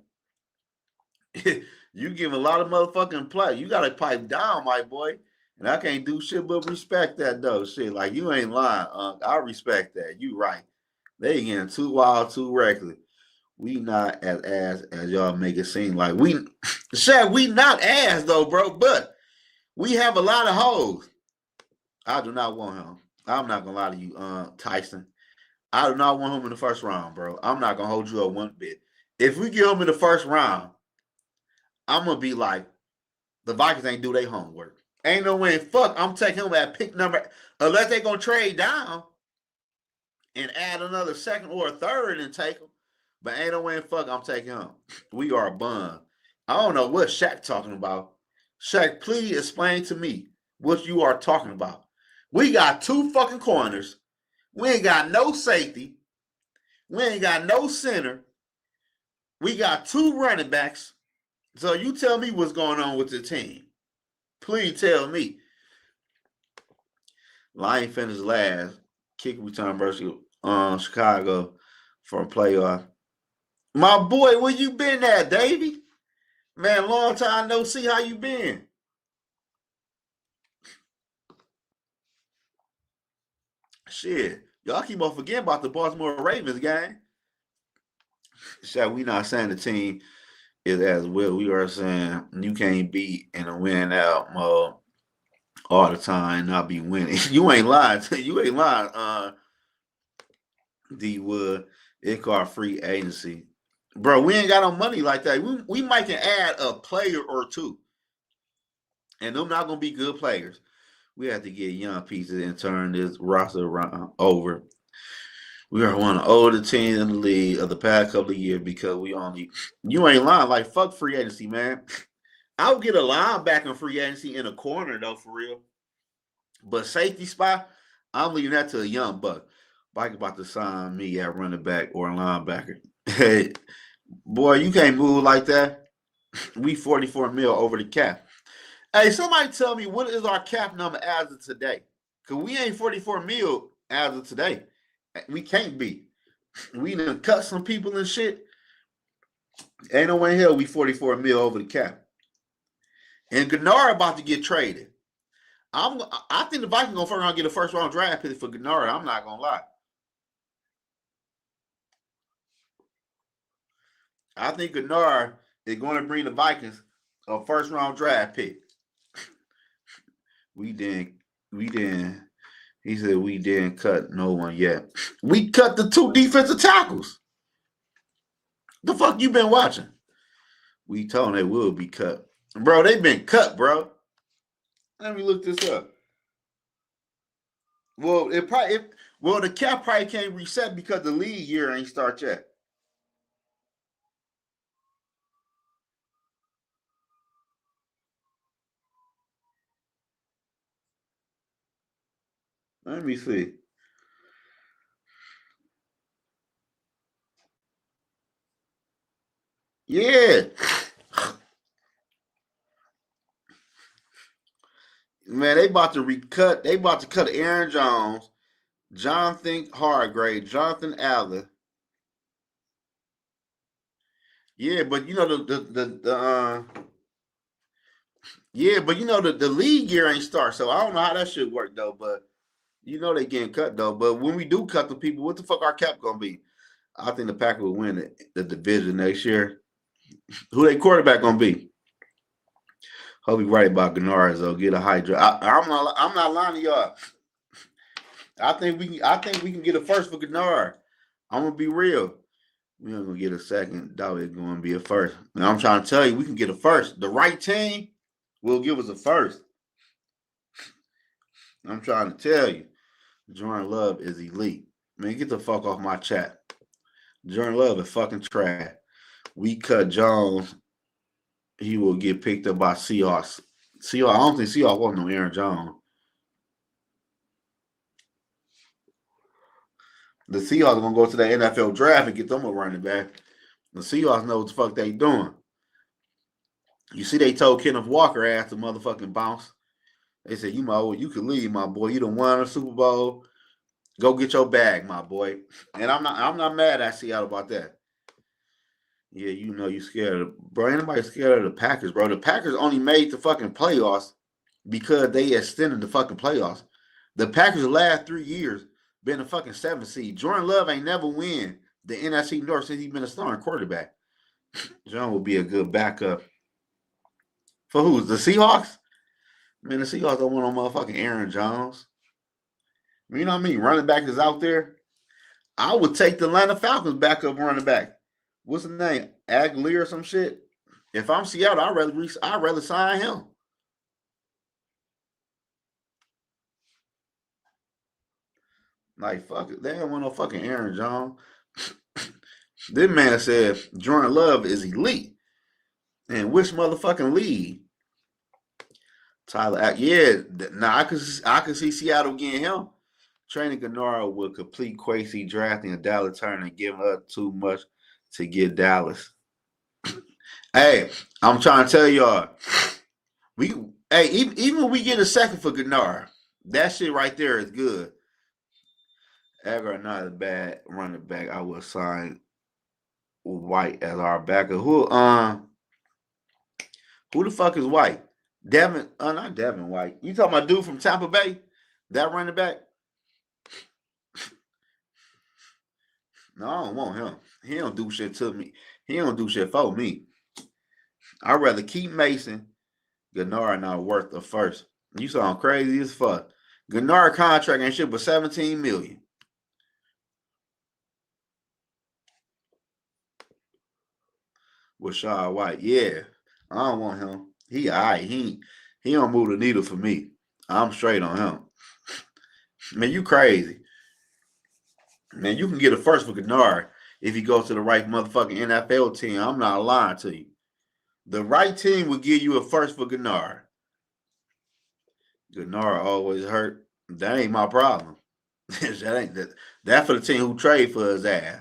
You give a lot of motherfucking play. You gotta pipe down, my boy. And I can't do shit but respect that though. Shit, like you ain't lying. I respect that. You right. They getting too wild, too reckless. We not as ass as y'all make it seem like. We not ass though, bro. But we have a lot of hoes. I do not want him. I'm not gonna lie to you, Tyson. I do not want him in the first round, bro. I'm not gonna hold you up one bit. If we get him in the first round, I'm gonna be like, the Vikings ain't do their homework. Ain't no way in fuck I'm taking him at pick number, unless they gonna trade down and add another second or a third and take him. But ain't no way in fuck I'm taking him. We are a bun. I don't know what Shaq talking about. Shaq, please explain to me what you are talking about. We got 2 fucking corners. We ain't got no safety. We ain't got no center. We got 2 running backs. So you tell me what's going on with the team. Please tell me. Lion finished last. Kick return versus Chicago for a playoff. My boy, where you been at, Davey? Man, long time no see. How you been? Shit. Y'all keep on forgetting about the Baltimore Ravens game. Shaq, we not saying the team is as well. We are saying you can't beat in a win out mode all the time, not be winning. You ain't lying. You ain't lying, D Wood. It called free agency. Bro, we ain't got no money like that. We might can add a player or 2. And them not gonna be good players. We have to get young pieces and turn this roster around over. We are one of the older teams in the league of the past couple of years because you ain't lying. Like, fuck free agency, man. I would get a linebacker in free agency in a corner, though, for real. But safety spot, I'm leaving that to a young buck. Mike about to sign me at running back or linebacker. Hey, boy, you can't move like that. We 44 mil over the cap. Hey, somebody tell me what is our cap number as of today? Because we ain't 44 mil as of today. We can't be. We done cut some people and shit. Ain't no way in hell we 44 mil over the cap. And Gennard about to get traded. I think the Vikings gonna get a first round draft pick for Gennard. I'm not gonna lie. I think Gennard is going to bring the Vikings a first round draft pick. We didn't. He said we didn't cut no one yet. We cut the 2 defensive tackles. The fuck you been watching? We told them they will be cut. Bro, they been cut, bro. Let me look this up. Well, the cap probably can't reset because the league year ain't start yet. Let me see. Yeah. Man, they about to recut. They about to cut Aaron Jones, Jonathan Hargrave, Jonathan Allen. Yeah, but you know the league year ain't start, so I don't know how that should work though. But you know they getting cut though. But when we do cut the people, what the fuck our cap gonna be? I think the Packers will win the division next year. Who they quarterback gonna be? Hope you right about Gennard though. Get a high draft. I'm not lying to y'all. I think we can get a first for Gennard. I'm gonna be real. We're not gonna get a second. That was going to be a first. And I'm trying to tell you, we can get a first. The right team will give us a first. I'm trying to tell you, Jordan Love is elite. Man, get the fuck off my chat. Jordan Love is fucking trash. We cut Jones, he will get picked up by Seahawks. Seahawks, I don't think Seahawks want no Aaron Jones. The Seahawks gonna go to the NFL draft and get them a running back. The Seahawks know what the fuck they doing. You see, they told Kenneth Walker after motherfucking bounce. They said, you can leave, my boy. You done won a Super Bowl. Go get your bag, my boy. And I'm not mad at Seattle about that. Yeah, you know you scared of bro. Anybody scared of the Packers, bro? The Packers only made the fucking playoffs because they extended the fucking playoffs. The Packers the last 3 years been a fucking 7th seed. Jordan Love ain't never win the NFC North since he's been a starting quarterback. John will be a good backup. For who? The Seahawks? Man, the Seahawks don't want no motherfucking Aaron Jones. You know what I mean? Running back is out there. I would take the Atlanta Falcons backup running back. What's the name? Aguilar or some shit? If I'm Seattle, I'd rather sign him. Like, fuck it. They don't want no fucking Aaron Jones. This man said Jordan Love is elite. And which motherfucking league? Tyler, yeah. Now I could see Seattle getting him. Training Gennaro will complete Quasi drafting a Dallas Turner and giving up too much to get Dallas. Hey, I'm trying to tell y'all, even when we get a second for Gennaro, that shit right there is good. Agar not a bad running back. I will sign White as our backup. Who the fuck is White? Devin, not Devin White. You talking about dude from Tampa Bay? That running back? No, I don't want him. He don't do shit to me. He don't do shit for me. I'd rather keep Mason. Gennaro not worth the first. You sound crazy as fuck. Gennaro contract ain't shit but $17 million. With Shaw White, yeah, I don't want him. He alright. He don't move the needle for me. I'm straight on him. Man, you crazy. Man, you can get a first for Gennaro if he goes to the right motherfucking NFL team. I'm not lying to you. The right team will give you a first for Gennaro. Gennaro always hurt. That ain't my problem. That for the team who trade for his ass.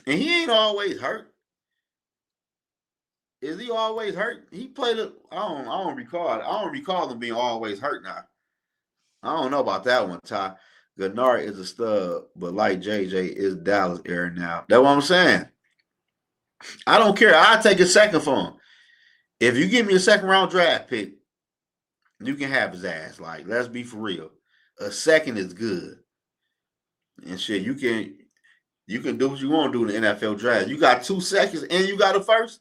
And he ain't always hurt. Is he always hurt? He played it. I don't recall. I don't recall him being always hurt now. I don't know about that one, Ty. Gennaro is a stud, but like JJ is Dallas era now. That's what I'm saying. I don't care. I'll take a second for him. If you give me a second round draft pick, you can have his ass. Like, let's be for real. A second is good. And shit, you can do what you want to do in the NFL draft. You got 2 seconds and you got a first.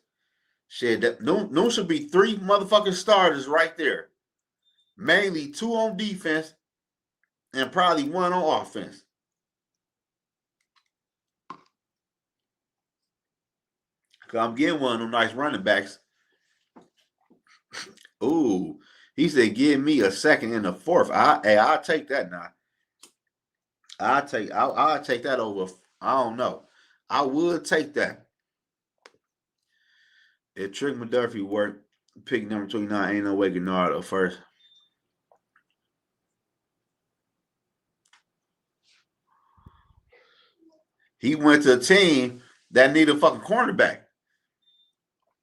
Shit, no should be 3 motherfucking starters right there. Mainly 2 on defense and probably 1 on offense. Cause I'm getting one of them nice running backs. Ooh, he said, "Give me a second and a fourth." I'll take that now. I'll take that over. I don't know. I would take that. If Trick McDuffie worked, pick number 29, ain't no way Gennaro first. He went to a team that needed a fucking cornerback.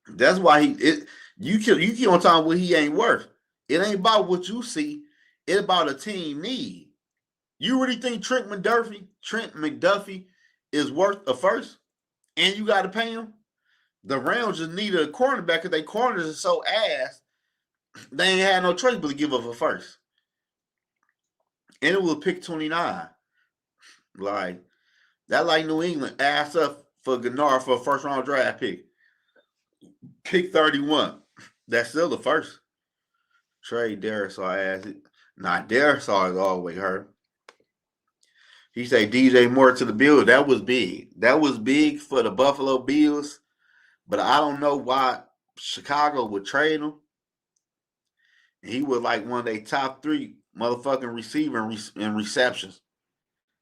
That's why you keep on talking what he ain't worth. It ain't about what you see. It's about a team need. You really think Trent McDuffie is worth a first? And you got to pay him? The Rams just needed a cornerback because their corners are so ass. They ain't had no choice but to give up a first. And it was pick 29. Like, that like New England asked up for Gennaro for a first round draft pick. Pick 31. That's still the first. Trade Darisaw ass it. Nah, Darisaw is all the way hurt. He said DJ Moore to the Bills. That was big. That was big for the Buffalo Bills. But I don't know why Chicago would trade him. He was like one of their top 3 motherfucking receiver and receptions.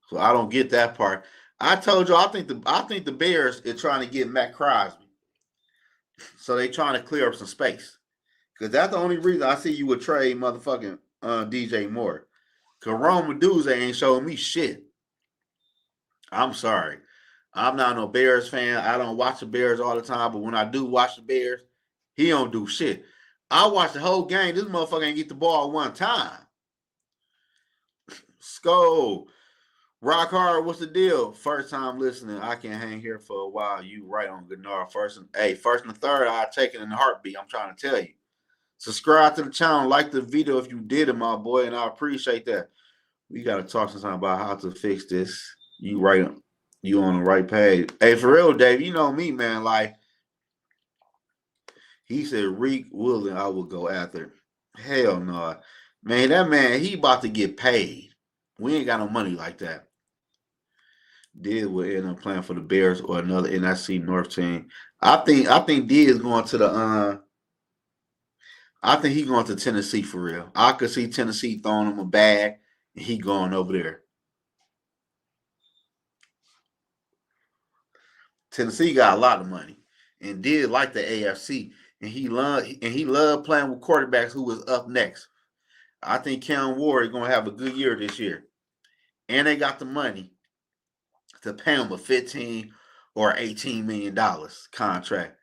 So I don't get that part. I told you I think the Bears are trying to get Matt Crosby. So they trying to clear up some space. Because that's the only reason I see you would trade motherfucking DJ Moore. Because Rome Medusa ain't showing me shit. I'm sorry. I'm not no Bears fan. I don't watch the Bears all the time, but when I do watch the Bears, he don't do shit. I watched the whole game. This motherfucker ain't get the ball one time. Skol. Rock hard, what's the deal? First time listening. I can hang here for a while. You right on Gennard. First and third, I'll take it in a heartbeat. I'm trying to tell you. Subscribe to the channel, like the video if you did it, my boy, and I appreciate that. We gotta talk sometime about how to fix this. You right, you on the right page. Hey, for real, Dave, you know me, man. Like he said, Reek Willing, I will go after. Hell no, man. That man, he about to get paid. We ain't got no money like that. Did will end up playing for the Bears or another NIC North team. I think D is going to the I think he going to Tennessee for real. I could see Tennessee throwing him a bag and he going over there. Tennessee got a lot of money and did like the AFC, and he loved playing with quarterbacks who was up next. I think Cam Ward is going to have a good year this year, and they got the money to pay him a $15 or $18 million contract.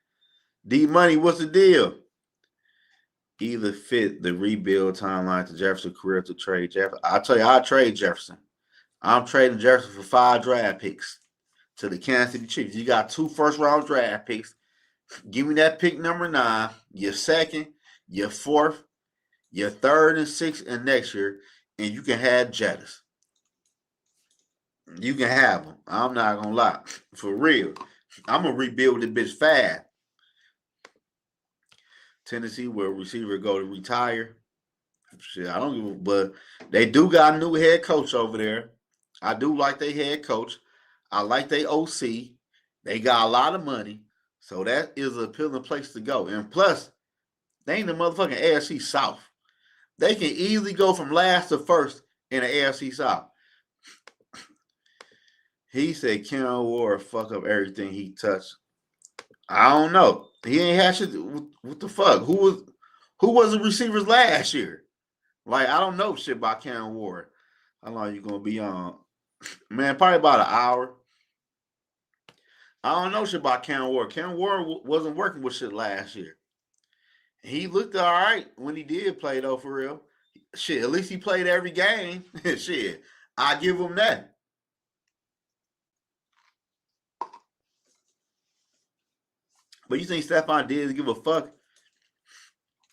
D Money, what's the deal? Either fit the rebuild timeline to Jefferson's career to trade Jefferson. I tell you, I'll trade Jefferson. I'm trading Jefferson for 5 draft picks to the Kansas City Chiefs. You got 2 first-round draft picks. Give me that pick number 9, your second, your 4th, your 3rd and 6th, and next year, and you can have Jettis. You can have them. I'm not gonna lie, for real. I'm gonna rebuild this bitch fast. Tennessee, where receiver go to retire. Shit, I don't give a, but they do got a new head coach over there. I do like their head coach. I like their OC. They got a lot of money. So that is an appealing place to go. And plus, they ain't the motherfucking AFC South. They can easily go from last to first in the AFC South. He said Ken Ward fuck up everything he touched. I don't know. He ain't had shit. What the fuck? Who was the receivers last year? Like, I don't know shit about Cam Ward. How long you gonna be on? Man, probably about an hour. I don't know shit about Cam Ward. Cam Ward wasn't working with shit last year. He looked all right when he did play, though, for real. Shit, at least he played every game. Shit, I give him that. But you think Stephon Diggs give a fuck?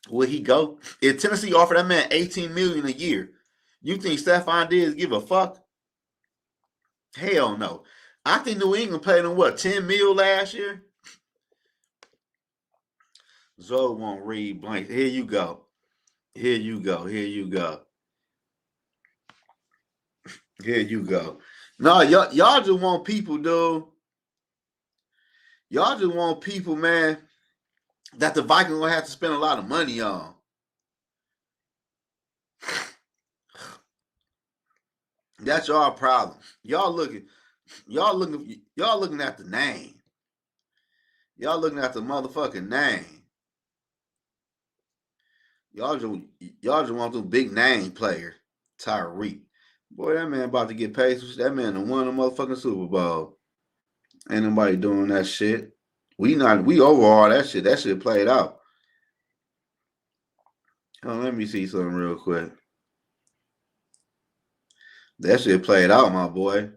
Will he go? If Tennessee offered that man $18 million a year, you think Stephon Diggs give a fuck? Hell no. I think New England paid him what, $10 million last year? Zoe won't read blank. Here you go. Here you go. Here you go. Here you go. No, y'all just want people, dude. Y'all just want people, man, that the Vikings gonna have to spend a lot of money on. That's y'all problem. Y'all looking at the name. Y'all looking at the motherfucking name. Y'all just want the big name player, Tyreek. Boy, that man about to get paid. That man won the motherfucking Super Bowl. Ain't nobody doing that shit. We over all that shit. That shit played out. Oh, let me see something real quick. That shit played out, my boy.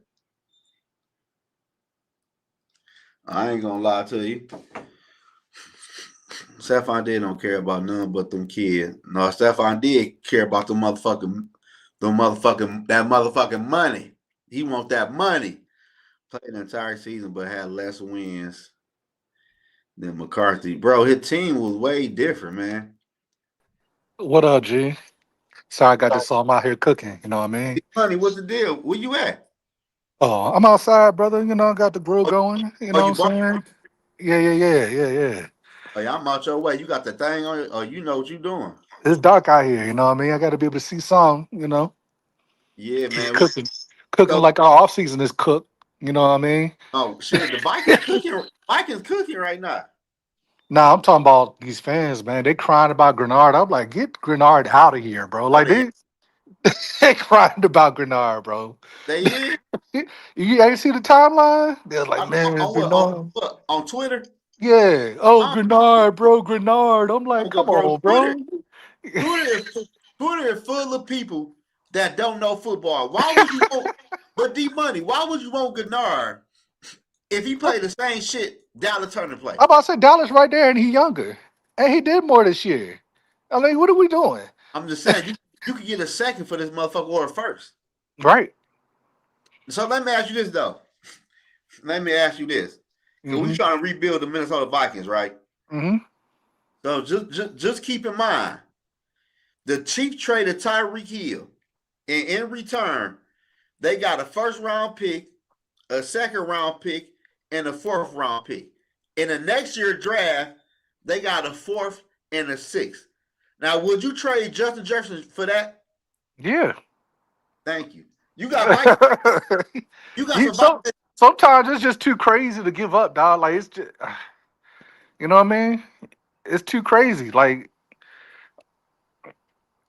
I ain't gonna lie to you. Stephon did don't care about none but them kids. No, Stephon did care about that motherfucking money. He want that money. Played the entire season, but had less wins than McCarthy. Bro, his team was way different, man. What up, G? Sorry, I got this all out here cooking. You know what I mean? Honey, what's the deal? Where you at? Oh, I'm outside, brother. You know, got the grill going. You Oh, know you what I'm bought? saying? Yeah. Oh, yeah, I'm out your way. You got the thing on it. Oh, you know what you doing. It's dark out here. You know what I mean? I got to be able to see some. You know, Yeah, it's man. cooking So, like our off season is cooked. You know what I mean? oh shit, the Vikings cooking. Vikings cooking right now. Nah, I'm talking about these fans, man. They crying about Grenard. I'm like, get Grenard out of here, bro. Oh, Like they crying about Grenard, bro. they is. You ain't see the timeline? They're like, man, On what? Grenard. On Twitter? Yeah. Oh, I Grenard, bro, Grenard. I'm like, don't know, come bro. on, bro. Twitter is full of people that don't know football. Why would you want? But D Money, why would you want Gennard if he played the same shit Dallas Turner play? I'm about to say Dallas right there, and he younger, and he did more this year. I mean, what are we doing? I'm just saying you could get a second for this motherfucker or a first. Right. So let me ask you this though. Let me ask you this. Because we Mm-hmm. trying to rebuild the Minnesota Vikings, right? Mm-hmm. So just keep in mind, the Chiefs traded Tyreek Hill, and in return, they got a first round pick, a second round pick, and a fourth round pick. In the next year draft, they got a fourth and a sixth. Now, would you trade Justin Jefferson for that? Yeah. Thank you. You got Vikings. You got You, some so Vikings. sometimes it's just too crazy to give up, dog. Like it's just, you know what I mean? It's too crazy. Like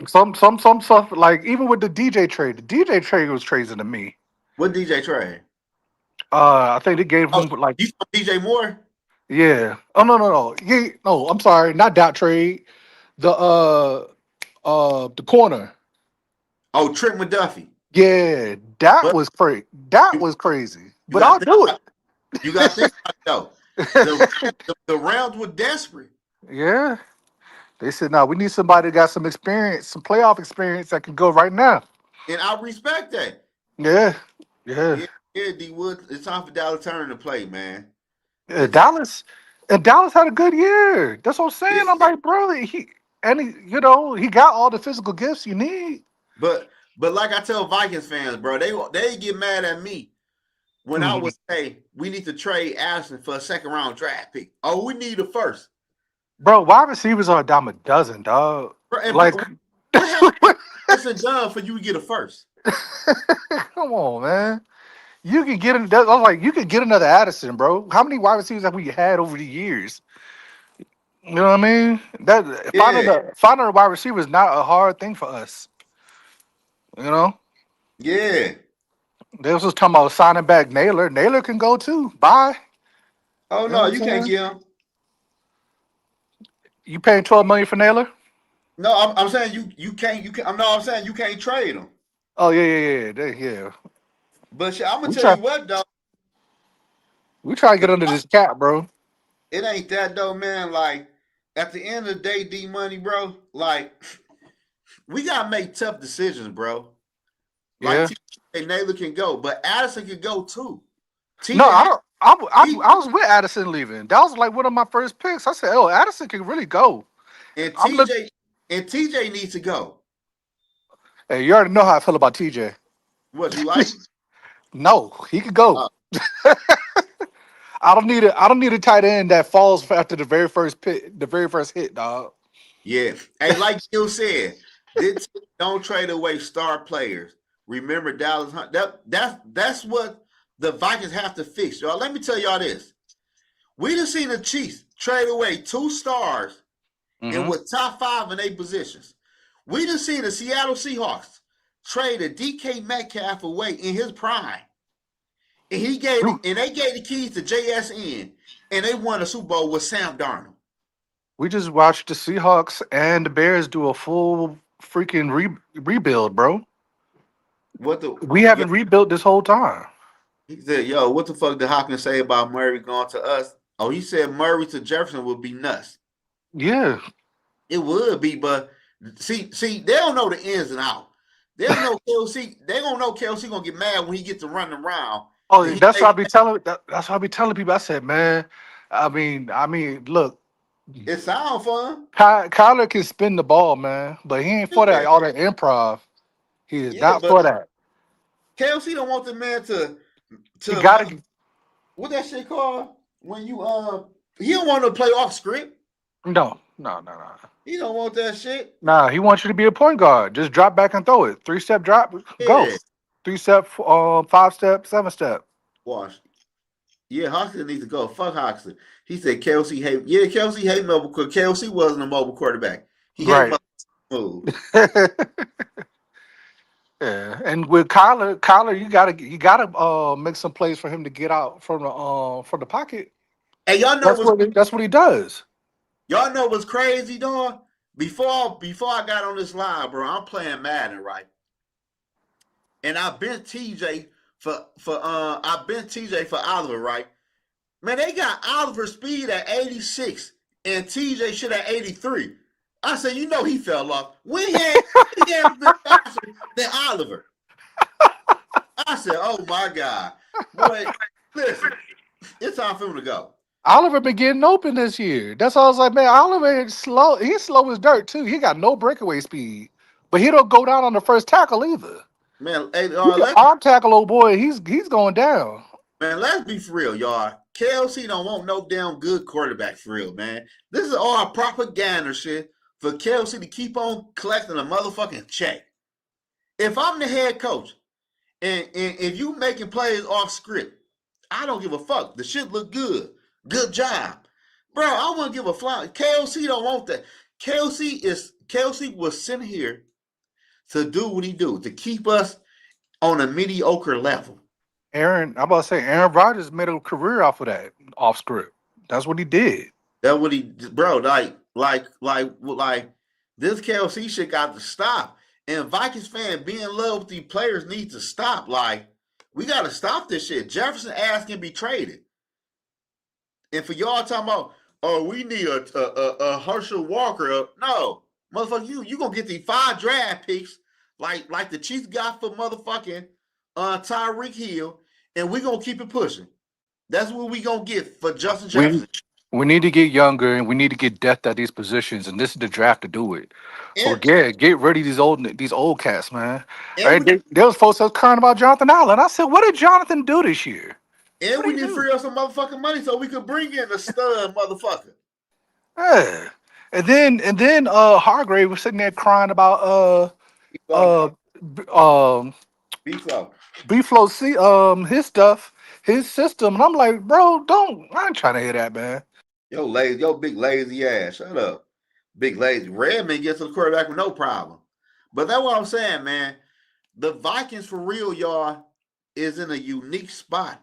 some stuff. Like even with the DJ trade, the DJ trade was crazy to me. What DJ trade? I think they gave Oh, him like you saw DJ Moore? yeah. Oh no. Yeah, no, I'm sorry, not that trade. The corner. Oh, Trent McDuffie. Yeah, that But was crazy. That you, was crazy. you But got I'll to think do about you got to think about it though. The, it. the Rams were desperate, Yeah. They said, no, we need somebody that got some experience, some playoff experience that can go right now. and I respect that. Yeah. Yeah. Yeah, yeah, D Wood. It's time for Dallas Turner to play, man. Yeah, It's time. Dallas had a good year. That's what I'm saying. I'm Yeah. like, bro, he got all the physical gifts you need. But like I tell Vikings fans, bro, they get mad at me when I Mhm. would say we need to trade Ashton for a second round draft pick. Oh, we need a first. Bro, wide receivers are a dime a dozen, dog. Like, What has Ashton done for you to get a first? come on, man. You can get I was like, you could get another Addison, bro. How many wide receivers have we had over the years? You know what I mean? That Yeah, finding a wide receiver is not a hard thing for us. You know, yeah. they was just talking about signing back Naylor. Naylor can go too. Bye. Oh You know no, what I'm you can't saying? get him. You paying 12 million for Naylor? No, I'm saying you can't you can. I'm saying you can't trade him. Oh yeah. But shit, I'm gonna We tell try you what though, we try to the get under this cap, bro. it ain't that though, man. Like at the end of the day, D Money, bro. Like we gotta make tough decisions, bro. Like Yeah. TJ Naylor can go, but Addison can go too. No, TJ I had don't. he I was with Addison leaving. That was like one of my first picks. I said, "Oh, Addison can really go." and I'm look. TJ needs to go. Hey, you already know how I feel about TJ. What you like? No, he could go. Uh, I don't need a tight end that falls after the very first pick, the very first hit, dog. yeah. Hey, like you said, this don't trade away star players. Remember Dallas Hunt. That's what the Vikings have to fix, y'all. Let me tell y'all this. We just seen the Chiefs trade away two stars and Mm-hmm. with top five in eight positions. We just seen the Seattle Seahawks trade a DK Metcalf away in his prime. And they gave the keys to JSN and they won a Super Bowl with Sam Darnold. We just watched the Seahawks and the Bears do a full freaking rebuild, bro. What the We yo, haven't rebuilt this whole time. he said, yo, what the fuck did Hawkins say about Murray going to us? Oh, he said Murray to Jefferson would be nuts. Yeah. It would be, but see, they don't know the ins and outs. They don't know KLC. They don't know KLC gonna get mad when he gets to running around. Oh, And he that's what I say be telling. That's what I be telling people. I said, man. Look, it sound fun. Kyler can spin the ball, man, but he ain't for that Yeah, all that improv. He is yeah, not but for that. KLC don't want the man He to got to. what that shit called when you he don't want to play off script. No. He don't want that shit. Nah, he wants you to be a point guard. Just drop back and throw it. 3-step drop, go. Yeah. 3-step, 5-step, 7-step. Wash. Yeah, Hoxton needs to go. Fuck Hoxton. He said Kelsey hate. Yeah, Kelsey hate mobile. Kelsey wasn't a mobile quarterback. He hate Right. mobile moves. Yeah, and with Kyler, you gotta make some plays for him to get out from the pocket. Hey, That's what he does. y'all know what's crazy, dog? Before I got on this live, bro, I'm playing Madden, right? And I've been TJ for Oliver, right? Man, they got Oliver speed at 86 and TJ shit at 83. I said, you know he fell off. He had been faster than Oliver. I said, oh my God. Boy, listen, it's time for him to go. Oliver been getting open this year. That's why I was like, man, Oliver is slow. He's slow as dirt too. He got no breakaway speed, but he don't go down on the first tackle either. Man, hey, You can arm tackle, old boy. He's going down. let's be for real, y'all. KLC don't want no damn good quarterback for real, man. This is all propaganda shit for KLC to keep on collecting a motherfucking check. If I'm the head coach and if you making plays off script, I don't give a fuck. The shit look good. Good job. Bro, I wouldn't give a fly. KLC don't want that. KLC was sent here to do what he do, to keep us on a mediocre level. I'm about to say Aaron Rodgers made a career off of that, off script. That's what he did. That what he, bro, like this KLC shit got to stop. And Vikings fan being in love with these players needs to stop. Like, we got to stop this shit. Jefferson ass can be traded. And for y'all talking about, oh, we need a Herschel Walker. No, motherfucker, you gonna get the 5 draft picks like the Chiefs got for motherfucking Tyreek Hill, and we gonna keep it pushing. That's what we gonna get for Justin We Jefferson. we need to get younger and we need to get depth at these positions, and this is the draft to do it. And Get rid of these old cats, man. All and right, we there was folks that was crying about Jonathan Allen. I said, what did Jonathan do this year? What and we did he need to do? free up some motherfucking money so we could bring in a stud motherfucker. Yeah. And then Hargrave was sitting there crying about Be slow. uh b- um Be slow. B Flow C his stuff, his system, and I'm like, bro, don't I ain't trying to hear that, man. Yo big lazy ass. Shut up. Big lazy. Redman gets to the quarterback with no problem. But that's what I'm saying, man. The Vikings for real, y'all, is in a unique spot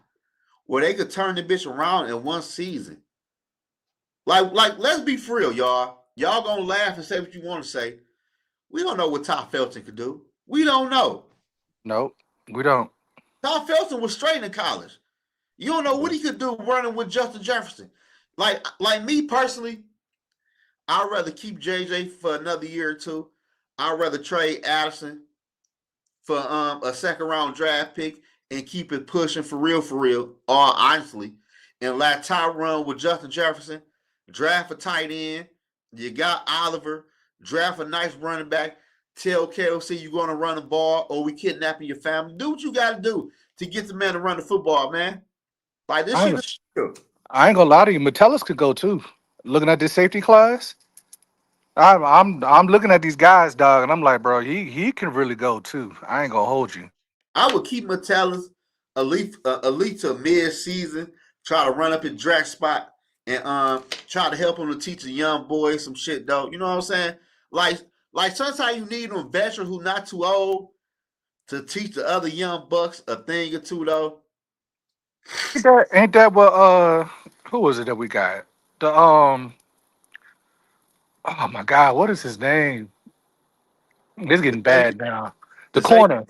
where they could turn the bitch around in one season. Let's be for real, y'all. Y'all gonna laugh and say what you want to say. We don't know what Todd Felton could do. We don't know. Nope, we don't. Todd Felton was straight in college. You don't know what he could do running with Justin Jefferson. Like me personally, I'd rather keep JJ for another year or two. I'd rather trade Addison for a second round draft pick and keep it pushing for real, all honestly. And let Ty run with Justin Jefferson, draft a tight end. You got Oliver, draft a nice running back. Tell KOC you're going to run the ball or we kidnapping your family. Do what you got to do to get the man to run the football, man. Like this I shit is ain't, real. I ain't gonna lie to you. Metellus could go too. Looking at this safety class, I'm looking at these guys, dog, and I'm like, bro, he can really go too. I ain't gonna hold you. I would keep Metellus elite to mid season, try to run up his draft spot, and try to help him to teach the young boys some shit though. You know what I'm saying? Like like sometimes you need a veteran who's not too old to teach the other young bucks a thing or two though. Ain't that what who was it that we got? The oh my god, what is his name? It's The getting safety, bad now. The the safety corner.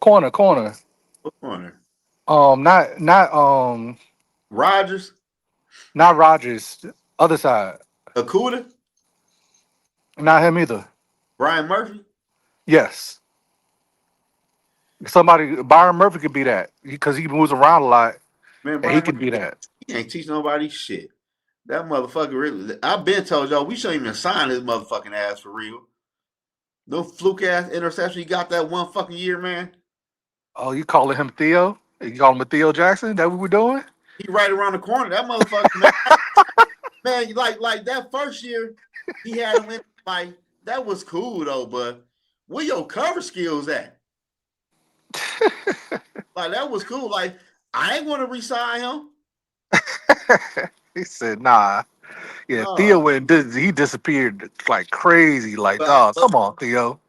corner. Not Rogers, not Rogers. Other side. Akuda, Not him either. Brian Murphy. Yes. Somebody Byron Murphy could be that because he moves around a lot Man, and he Brian can Murphy, be that. he ain't teach nobody shit. That motherfucker really. I've been told y'all we shouldn't even sign his motherfucking ass for real. No fluke ass interception he got that one fucking year, man. Oh, you calling him Theo? You calling him a Theo Jackson? That what we're doing? He right around the corner. That motherfucker, man, man, like that first year, he had him in. like that was cool though, but where your cover skills at? Like that was cool. Like I ain't want to resign him. He said, "Nah." Yeah, Theo No, went. He disappeared like crazy. Like, but oh, come on, Theo.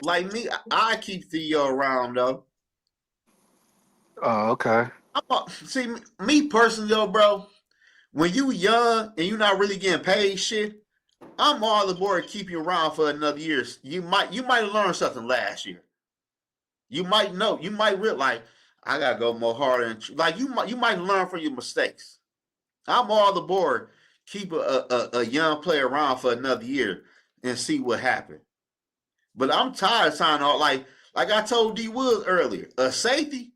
like me, I keep Theo around though. Oh, okay. See me personally though, bro. When you young and you not really getting paid shit, I'm all aboard to keep you around for another year. You might have learned something last year. You might know. You might realize I gotta go more harder. And like you might learn from your mistakes. I'm all aboard. Keep a young player around for another year and see what happens. But I'm tired of signing all like I told D Woods earlier. A safety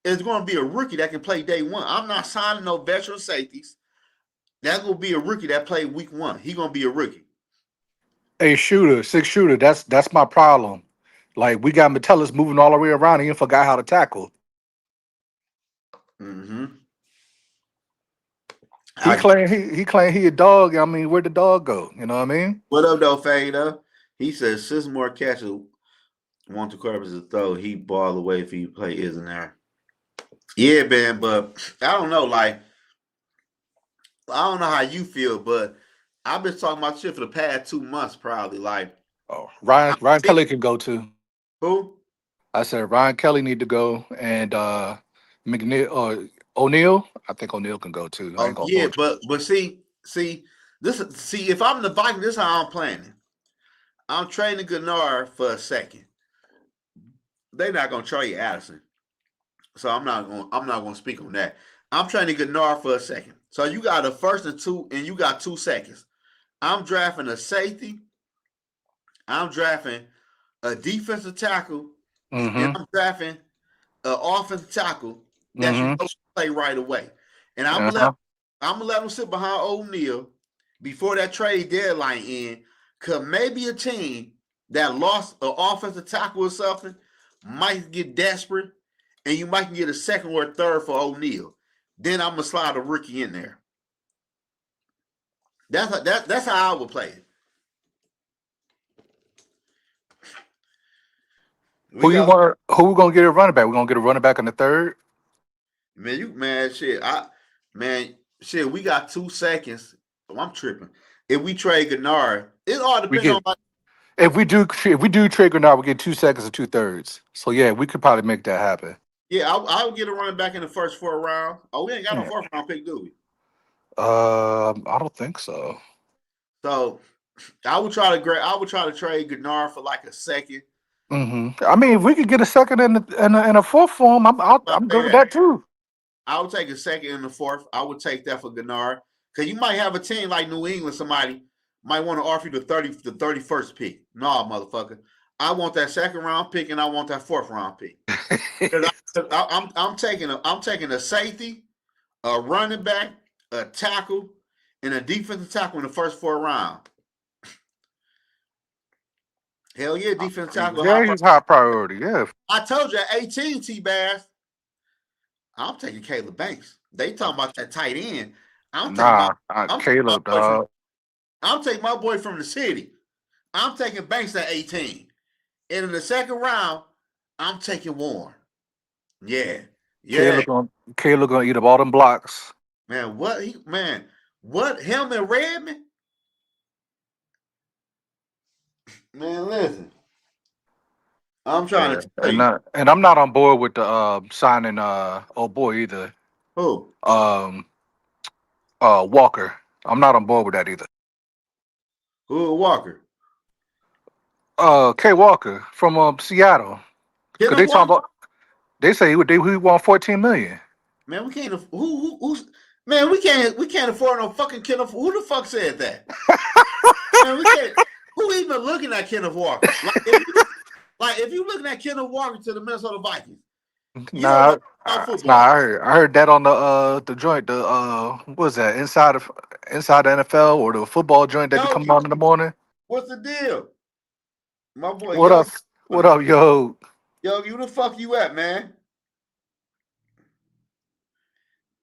is going to be a rookie that can play day one. I'm not signing no veteran safeties. That's going to be a rookie that played week one. He going to be a rookie. Hey, shooter, six shooter. That's my problem. Like we got Metellus moving all the way around. He forgot how to tackle. Mm-hmm. He I claimed he claimed he a dog. I mean, where'd the dog go? You know what I mean? what up though, Fada? He says six more catches want the quarterback to throw. He ball away if he play isn't there. Yeah, man, but I don't know. Like I don't know how you feel, but I've been talking about shit for the past 2 months, probably. Like Oh, I'm Ryan sick. Kelly can go too. Who? I said Ryan Kelly need to go, and McNeil or O'Neal. I think O'Neal can go too. I ain't Oh gonna yeah, hold you. but see if I'm the Vikings, this is how I'm planning. I'm trading Gennard for a second. They're not gonna trade Addison, so I'm not gonna speak on that. I'm trading Gennard for a second. So you got a first and two, and you got 2 seconds. I'm drafting a safety. I'm drafting a defensive tackle, and Mm-hmm. I'm drafting an offensive tackle that you Mm-hmm. know play right away. And Uh-huh. I'm gonna let him sit behind O'Neal before that trade deadline end. Cause maybe a team that lost an offensive tackle or something might get desperate, and you might get a second or a third for O'Neal. Then I'm gonna slide a rookie in there. That's how I would play it. We Who you got want? Who we gonna get a running back? We gonna get a running back in the third. man shit. Man shit. We got 2 seconds. Oh, I'm tripping. If we trade Gennard, it all We depends on get like if we do trigger now, we get 2 seconds or 2/3. So yeah, we could probably make that happen. yeah. I would get a running back in the first 4 rounds. Oh, we ain't got no Yeah. fourth round pick, do we? I don't think so. So I would try to trade Gennard for like a second. I mean, if we could get a second and a fourth for him, I I'm say good with that that too. I would take a second and the fourth. I would take that for Gennard because you might have a team like New England. Somebody might want to offer you the 31st pick. No, motherfucker. I want that second round pick and I want that fourth round pick. Because I'm taking a safety, a running back, a tackle, and a defensive tackle in the first 4 rounds. Hell yeah, defensive tackle high Yeah, priority. he's high priority. Yeah. I told you at 18, T Bass, I'm taking Caleb Banks. They talking about that tight end. I'm taking my Nah, I'm taking my Caleb, boy from dog. I'm taking my boy from the city. I'm taking Banks at 18. And in the second round, I'm taking Warren. Yeah. Yeah. Caleb gonna eat up all them blocks. What him and Redman? Man, listen. I'm trying Yeah, to tell you. and I'm not on board with the signing oh boy either. Who? Um, Walker. I'm not on board with that either. Who Walker? K Walker from Seattle. Cause Kenneth they talk Walker? about they say he want 14 million. Man, we can't who's man, we can't afford no fucking Kenneth. Who the fuck said that? Man, we can't who even looking at Kenneth Walker? If you looking at Kenneth Walker to the Minnesota Vikings, you don't know Nah, about nah. football. I heard that on the joint. The what was that inside the NFL or the football joint that be coming Yogi, on in the morning? what's the deal? My boy What up? Yogi. What up, yo? Yogi, who the fuck you at, man?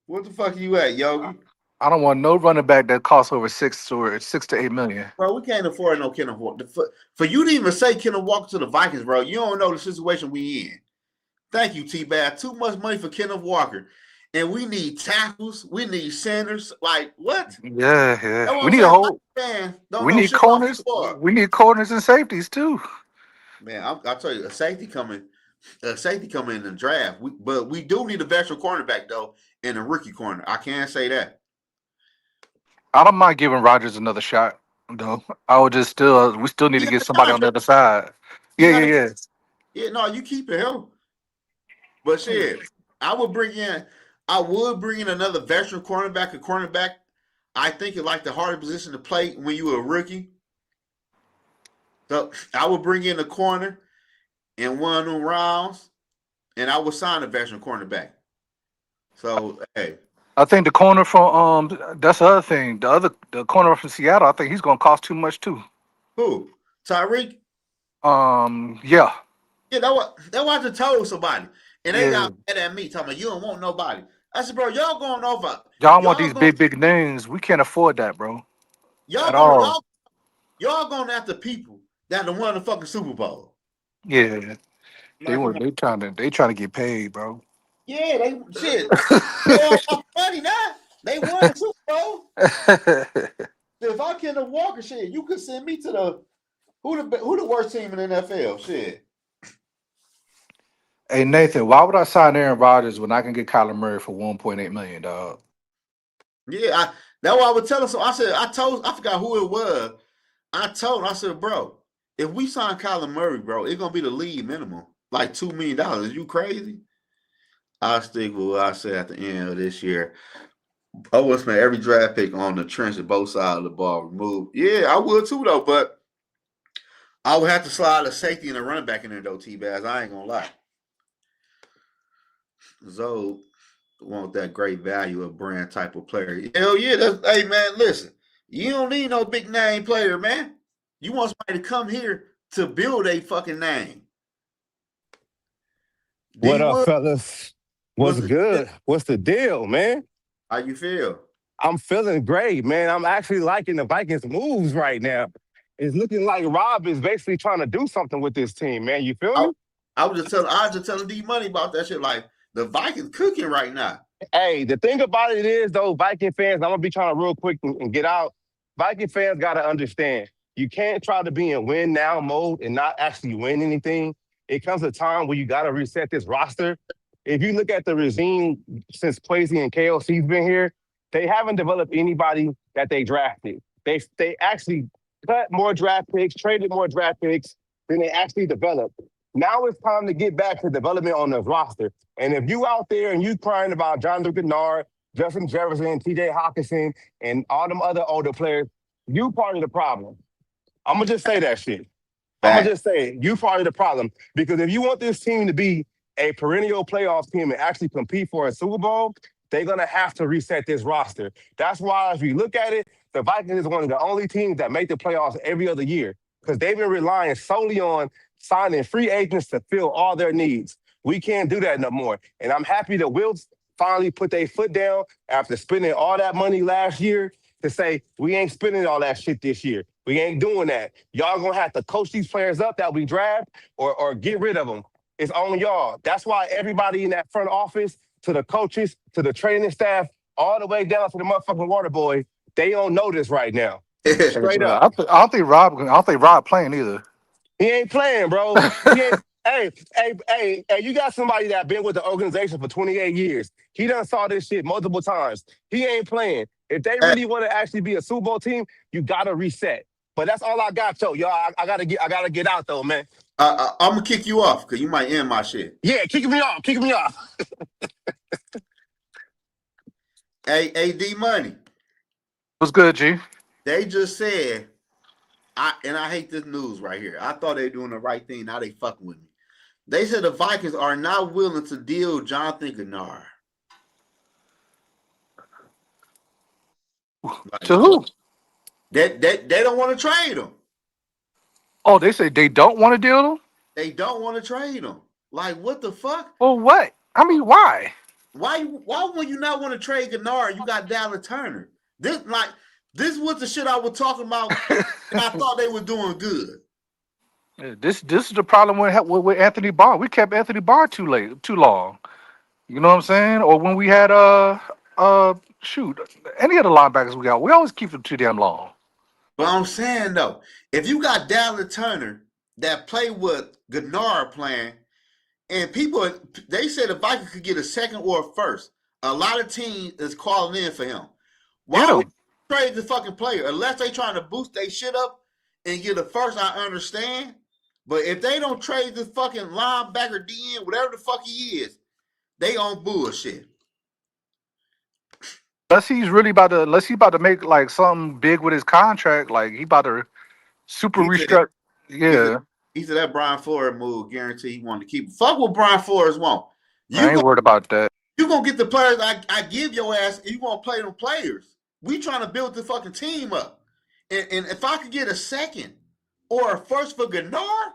What the fuck you at, Yogi? I don't want no running back that costs over 6 to 8 million. Bro, we can't afford no Kenneth Walker. For you to even say Kenneth Walker to the Vikings, bro, you don't know the situation we in. Thank you, T-Bad. Too much money for Kenneth Walker. And we need tackles. We need centers. Like, what? Yeah, yeah. That's what We I'm need a saying. whole. Man, don't We know need shit about corners. football. We need corners and safeties too. Man, I'll tell you, a safety coming in the draft. But we do need a veteran cornerback, though, and a rookie corner. I can't say that. I don't mind giving Rogers another shot, though. I would just still. We still need He to got get a somebody on the contract. other side. He Yeah, got a yeah, Yeah, no, you keep it him. But shit, I would bring in another veteran cornerback, a cornerback. I think it's like the hardest position to play when you were a rookie. So I would bring in a corner in one of them rounds, and I would sign a veteran cornerback. So hey, I think the corner from that's the other thing. The corner from Seattle, I think he's gonna cost too much too. who? Tyreek? Yeah, Yeah, that was I just told somebody. And they yeah. got mad at me, talking about you don't want nobody. I said, bro, y'all going over. Y'all want Y'all these going big names. We can't afford that, bro, y'all at going all. y'all going after people that done won the fucking Super Bowl. Yeah, Like, come on. they trying to get paid, bro. Yeah, they shit. They all want money now. They won the Super Bowl. If I can't walk a shit, you could send me to the who the worst team in the NFL? Shit. Hey Nathan, why would I sign Aaron Rodgers when I can get Kyler Murray for 1.8 million, dog? Yeah, that's what I would tell him. So I forgot who it was. I said, bro, if we sign Kyler Murray, bro, it's gonna be the league minimum, like $2 million. You crazy? I'll stick with what I said at the end of this year. I would spend every draft pick on the trench at both sides of the ball removed. Yeah, I would too though, but I would have to slide a safety and a running back in there though, T-Baz. I ain't gonna lie. Zoe want that great value of brand type of player. Hell yeah, hey man, listen. You don't need no big name player, man. You want somebody to come here to build a fucking name. D What up, Wood, fellas? What's what's good? good? What's the deal, man? How you feel? I'm feeling great, man. I'm actually liking the Vikings' moves right now. It's looking like Rob is basically trying to do something with this team, man. You feel I, me? I was just telling D Money about that shit. Like the Vikings cooking right now. Hey, the thing about it is, though, Viking fans, I'm gonna be trying to real quick and get out. Viking fans gotta understand, you can't try to be in win now mode and not actually win anything. It comes a time where you gotta reset this roster. If you look at the regime since Quasi and KLC's been here, they haven't developed anybody that they drafted. They actually cut more draft picks, traded more draft picks than they actually developed. Now it's time to get back to development on the roster. And if you out there and you crying about Jonathan Gennard, Justin Jefferson, TJ Hawkinson, and all them other older players, you part of the problem. I'm gonna just say that shit. I'm gonna Back. just say you part of the problem because if you want this team to be a perennial playoff team and actually compete for a Super Bowl, they're gonna have to reset this roster. That's why, if you look at it, the Vikings is one of the only teams that make the playoffs every other year because they've been relying solely on signing free agents to fill all their needs. We can't do that no more. And I'm happy that Wilts finally put their foot down after spending all that money last year to say, we ain't spending all that shit this year. We ain't doing that. Y'all gonna have to coach these players up that we draft or get rid of them. It's on y'all. That's why everybody in that front office, to the coaches, to the training staff, all the way down to the motherfucking water boy, they don't know this right now. Hey, Straight bro, up. I don't think Rob. I don't think Rob playing either. He ain't playing, bro. He ain't. Hey, you got somebody that been with the organization for 28 years. He done saw this shit multiple times. He ain't playing. If they Hey, really want to actually be a Super Bowl team, you gotta reset. But that's all I got, yo. Y'all, I gotta get out though, man. I'm gonna kick you off because you might end my shit. Yeah, kicking me off, kicking me off. Hey, D Money. What's good, G? They just said I hate this news right here. I thought they were doing the right thing. Now they fucking with me. They said the Vikings are not willing to deal Jonathan Gennard. Like To what? who? They don't want to trade him. Oh, they say they don't want to deal him. They don't want to trade him. Like what the fuck? Well, what? I mean, why? Why would you not want to trade Gennard? You got Dallas Turner. This was the shit I was talking about, and I thought they were doing good. This is the problem with Anthony Barr. We kept Anthony Barr too long. You know what I'm saying? Or when we had shoot, any of the linebackers we always keep them too damn long. But I'm saying though, if you got Dallas Turner that play with Gennard playing, and people they said if Vikings could get a second or a first, a lot of teams is calling in for him. Get Why would him. you trade the fucking player unless they trying to boost their shit up and get a first? I understand, but if they don't trade the fucking linebacker DN, whatever the fuck he is, they on bullshit. Unless he's about to make like something big with his contract, like he about to super He said restructure. he said Yeah, he said that Brian Flores move guarantee he wanted to keep. Fuck what Brian Flores want. I You ain't worried about that. You gonna get the players I give your ass, and you gonna play them players. We trying to build the fucking team up. And if I could get a second or a first for Gennard,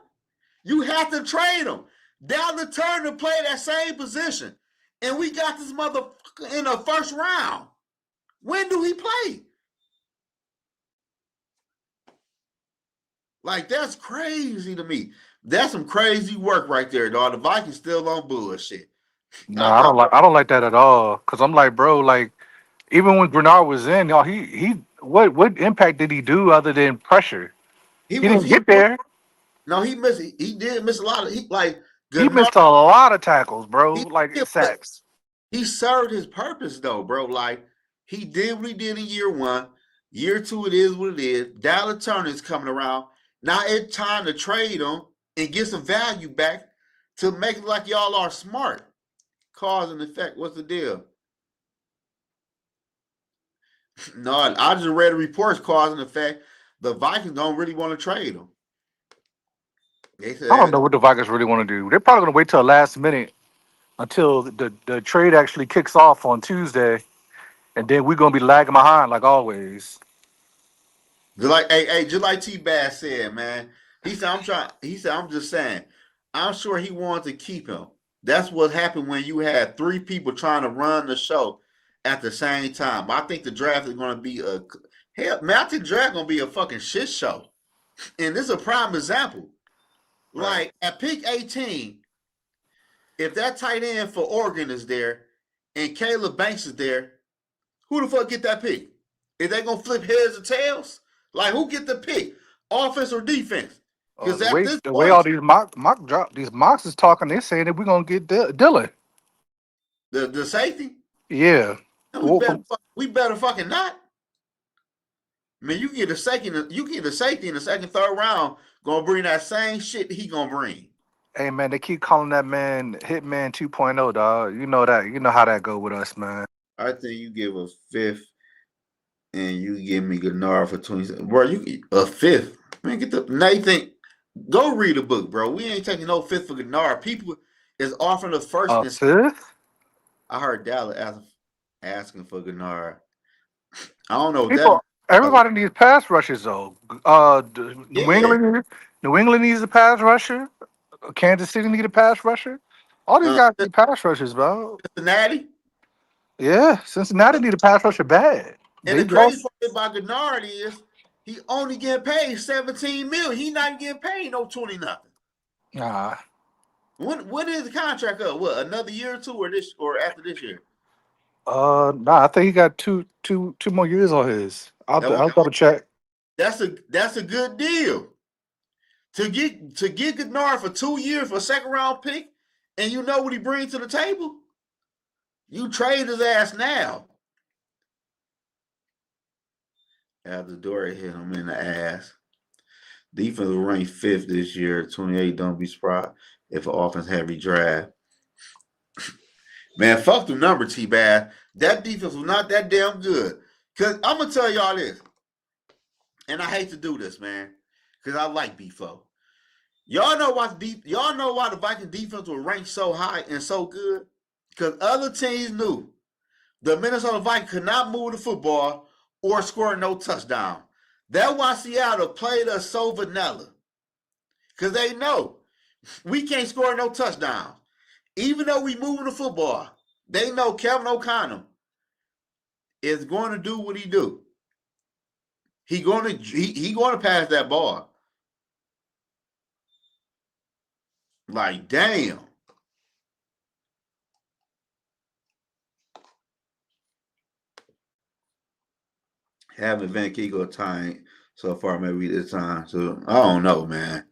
you have to trade him. Down the turn to play that same position. And we got this motherfucker in the first round. When do he play? Like, that's crazy to me. That's some crazy work right there, dog. The Vikings still on bullshit. No, I don't like that at all. Cause I'm like, bro, like even when Grenard was in, y'all, he what impact did he do other than pressure? he He was didn't he get there. no he missed he did miss a lot of like He Gennard. missed a lot of tackles, bro. He Like did, but sacks. he served his purpose though, bro. Like he did what he did in year one. Year two, it is what it is. Dallas Turner's coming around. Now it's time to trade him and get some value back to make it like y'all are smart. Cause and effect. What's the deal? No, I just read the reports cause and effect. The Vikings don't really want to trade him. They I don't said know what the Vikings really want to do. They're probably gonna wait till the last minute until the trade actually kicks off on Tuesday, and then we're gonna be lagging behind like always. just like just like T Bass said, man. He said, I'm just saying, I'm sure he wanted to keep him. That's what happened when you had three people trying to run the show at the same time. I think the draft is gonna be a hell, man, I think the draft is gonna be a fucking shit show. And this is a prime example. Right. Like at pick 18, if that tight end for Oregon is there and Caleb Banks is there, who the fuck get that pick? Is they gonna flip heads or tails? Like who get the pick? Offense or defense? Because at this The way all point, these these mocks is talking, they're saying that we're gonna get Dylan. the safety, Yeah. we Well, better fucking not. I mean, you get a second, you get a safety in the second, third round, gonna bring that same shit he gonna bring. hey man, they keep calling that man Hitman 2.0, dog. You know that. You know how that go with us, man. I think you give a fifth and you give me Gennard for 20. Bro, you a fifth. Man, get the Nathan. Go read a book, bro. We ain't taking no fifth for Gennard. People is offering the first and Fifth? I heard Dallas asking for Gennard. I don't know if that. People, everybody needs pass rushes though. New Yeah. New England needs a pass rusher. Kansas City need a pass rusher. All these guys need pass rushers, bro. Cincinnati. Yeah, Cincinnati need a pass rusher bad. And They the crazy lost. part about Gennard is he only getting paid 17 million. He not getting paid no 20 nothing. Nah. When is the contract up? What, another year or two or after this year? Nah. I think he got two more years on his. I'll double check. That's a good deal. To get Gennard for 2 years for a second round pick, and you know what he brings to the table, you trade his ass now. After Dory hit him in the ass. Defense will rank 5th this year, 28. Don't be surprised if an offense heavy draft. Man, fuck the number, T-Bad. That defense was not that damn good. Because I'm going to tell y'all this, and I hate to do this, man, because I like B4. Y'all know why the Viking defense was ranked so high and so good? Because other teams knew the Minnesota Vikings could not move the football or score no touchdown. That's why Seattle played us so vanilla. Because they know we can't score no touchdowns. Even though we moving the football, they know Kevin O'Connor is going to do what he do. He going to pass that ball. Like, damn. Having Van Kegel time so far, maybe this time. So I don't know, man.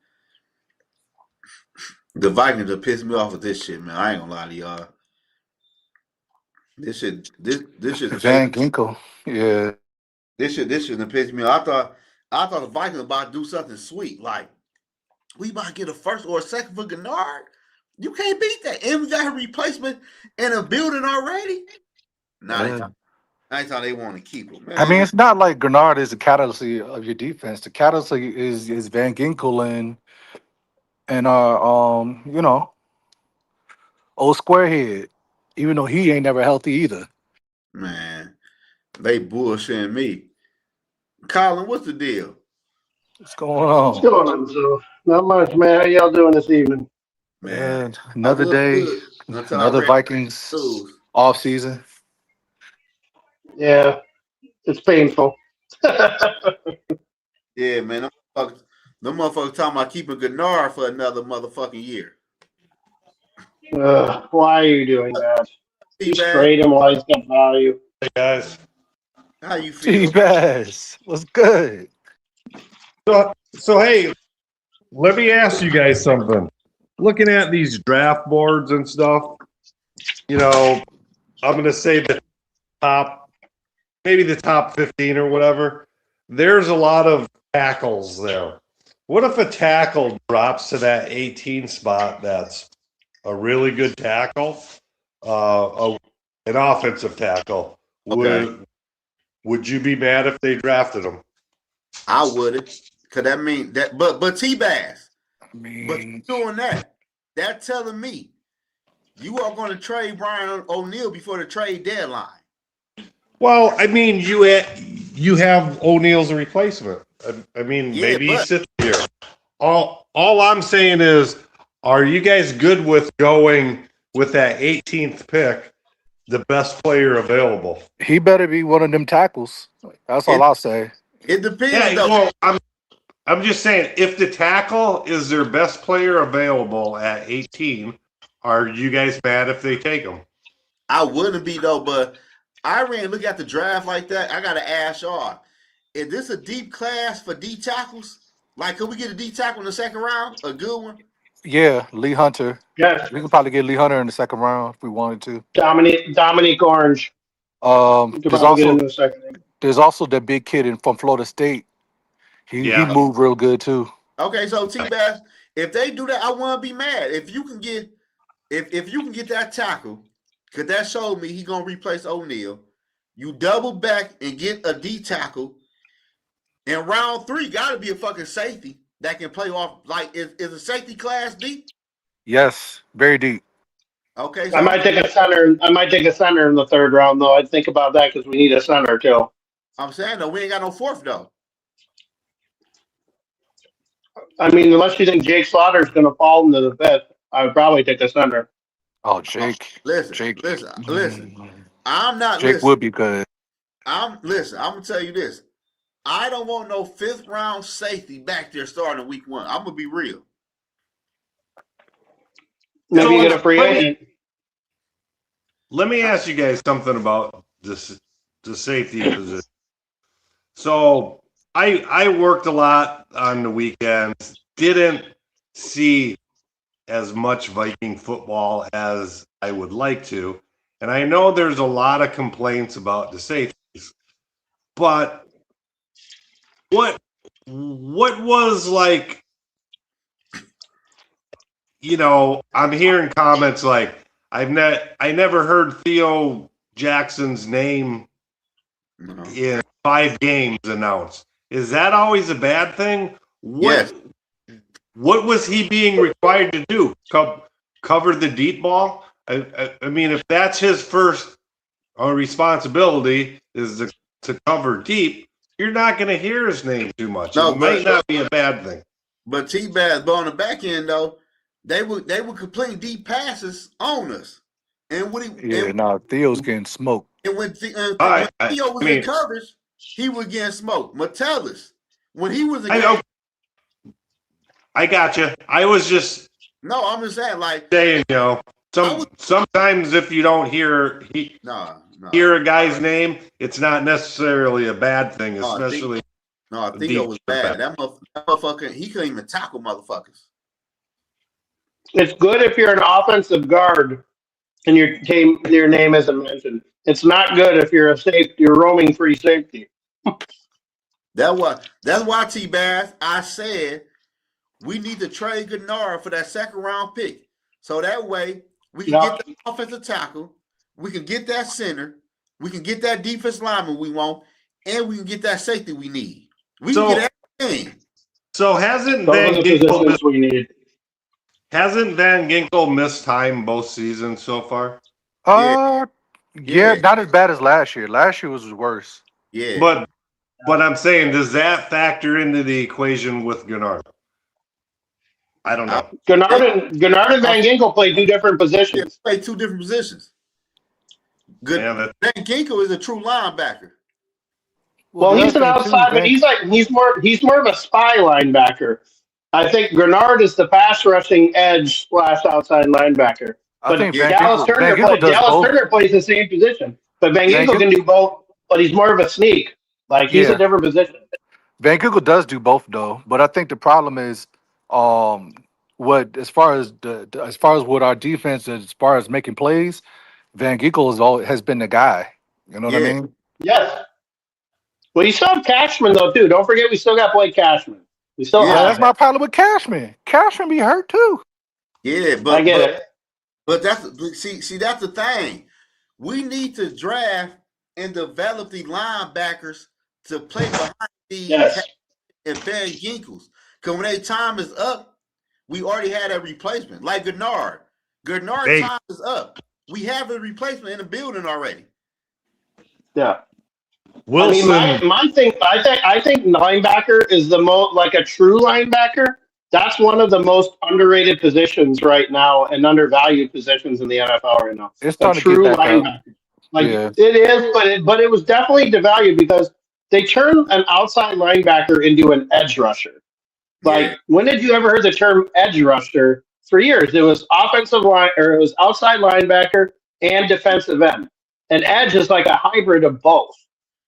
The Vikings have pissed me off with this shit, man. I ain't gonna lie to y'all. This shit Van Ginkel. Yeah. This shouldn't piss me off. I thought the Vikings about to do something sweet. Like, we about to get a first or a second for Gennard. You can't beat that. And we got a replacement in a building already. Nah, I thought they want to keep him, man. I mean, it's not like Gennard is the catalyst of your defense. The catalyst is Van Ginkel and you know, old Squarehead. Even though he ain't never healthy either. Man, they bullshitting me. Colin, what's the deal? What's going on? What's going on, Joe? Not much, man. How y'all doing this evening? Man, another day, another Vikings off season. Yeah, it's painful. Yeah, man. Them motherfuckers talking about keeping Gennard for another motherfucking year. Why are you doing that? Just trade him while he's got value. Hey, guys. How you feel? T-Bass, what's good? So hey, let me ask you guys something. Looking at these draft boards and stuff, you know, I'm going to say maybe the top 15 or whatever. There's a lot of tackles there. What if a tackle drops to that 18 spot that's a really good tackle, an offensive tackle? Okay. Would you be mad if they drafted him? I wouldn't. Cause that mean that but T-Bass. But doing that telling me you are going to trade Brian O'Neill before the trade deadline. Well, I mean, you have O'Neill's replacement. I mean, yeah, maybe he sits here. All I'm saying is, are you guys good with going with that 18th pick, the best player available? He better be one of them tackles. That's all I'll say. It depends. Yeah, well, I'm just saying, if the tackle is their best player available at 18, are you guys mad if they take him? I wouldn't be though, but I ran look at the draft like that. I gotta ask y'all, is this a deep class for D tackles? Like, could we get a D tackle in the second round? A good one? Yeah, Lee Hunter. Yes. We could probably get Lee Hunter in the second round if we wanted to. Dominique Orange. There's also the big kid from Florida State. He moved real good too. Okay, so T-Bass, if they do that, I wouldn't be mad. If you can get that tackle, because that showed me he's gonna replace O'Neal. You double back and get a D tackle. And round 3 gotta be a fucking safety that can play off. Like, is a safety class deep? Yes, very deep. Okay, so I might take a center. I might take a center in the 3rd round, though. I'd think about that because we need a center too. I'm saying though, we ain't got no 4th though. I mean, unless you think Jake Slaughter's going to fall into the 5th, I would probably take a center. Oh, Jake. Listen. I'm not. Jake would be good. I'm gonna tell you this. I don't want no 5th round safety back there starting week 1. I'm gonna be real. Maybe you get a free agent. Let me ask you guys something about the safety position. So I worked a lot on the weekends. Didn't see as much Viking football as I would like to. And I know there's a lot of complaints about the safeties. But what was like, you know, I'm hearing comments like I never heard Theo Jackson's name in 5 games announced. Is that always a bad thing? Yes. What was he being required to do? Cover the deep ball? I mean, if that's his first responsibility is to cover deep, you're not going to hear his name too much. No, it might not be a bad thing. But T-Bass, on the back end though, they would complete deep passes on us. And when Yeah, no, Theo's getting smoked. when I Theo was in mean, coverage, he was getting smoked. Metellus, when he was in I know. I got you. I was just no, I'm just saying, like, saying, I was sometimes if you don't hear a guy's name, it's not necessarily a bad thing, especially Theo was bad. That motherfucker, he couldn't even tackle motherfuckers. It's good if you're an offensive guard and your name isn't mentioned. It's not good if you're a safety, you're roaming free safety. That's why T-Bass, I said we need to trade Gennard for that second round pick. So that way we can get the offensive tackle, we can get that center, we can get that defense lineman we want, and we can get that safety we need. We can get everything. So hasn't Van Ginkel missed time both seasons so far? Yeah, not as bad as last year. Last year was worse. Yeah. But I'm saying, does that factor into the equation with Gennard? I don't know. Gennard and Van Ginkel play two different positions. Play two different positions. Van Ginkel is a true linebacker. Well, he's an outside, but he's more of a spy linebacker. I think Gennard is the pass rushing edge / outside linebacker. But Dallas Turner plays the same position. But Van Ginkel can do both, but he's more of a sneak. Like he's a different position. Van Ginkel does do both though, but I think the problem is as far as what our defense, as far as making plays, Van Ginkel has been the guy. You know what I mean? Yes. Well, you still have Cashman though too. Don't forget, we still got Blake Cashman. We still have that's my problem with Cashman. Cashman be hurt too. Yeah, but I get it. But that's that's the thing. We need to draft and develop the linebackers to play behind these and Van Ginkels. Because when their time is up, we already had a replacement. Like Gennard. Gennard's time is up. We have a replacement in the building already. Yeah. Wilson. I mean, my thing. I think linebacker is the most like a true linebacker. That's one of the most underrated positions right now and undervalued positions in the NFL right now. It's starting to get back up. It is, but it was definitely devalued because they turned an outside linebacker into an edge rusher. When did you ever hear the term edge rusher? For years, it was offensive line or it was outside linebacker and defensive end. And edge is like a hybrid of both.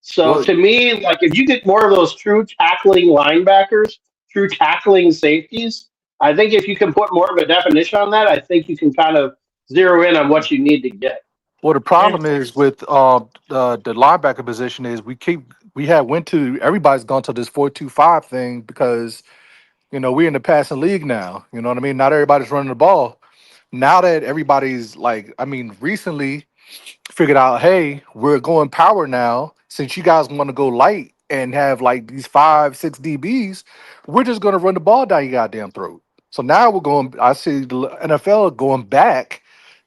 So to me, like if you get more of those true tackling linebackers, true tackling safeties, I think if you can put more of a definition on that, I think you can kind of zero in on what you need to get. Well, the problem is with the linebacker position is everybody's gone to this 4-2-5 thing because we're in the passing league now. You know what I mean? Not everybody's running the ball. Now that everybody's recently figured out, hey, we're going power now. Since you guys want to go light and have these 5-6 DBs, we're just going to run the ball down your goddamn throat. So now I see the NFL going back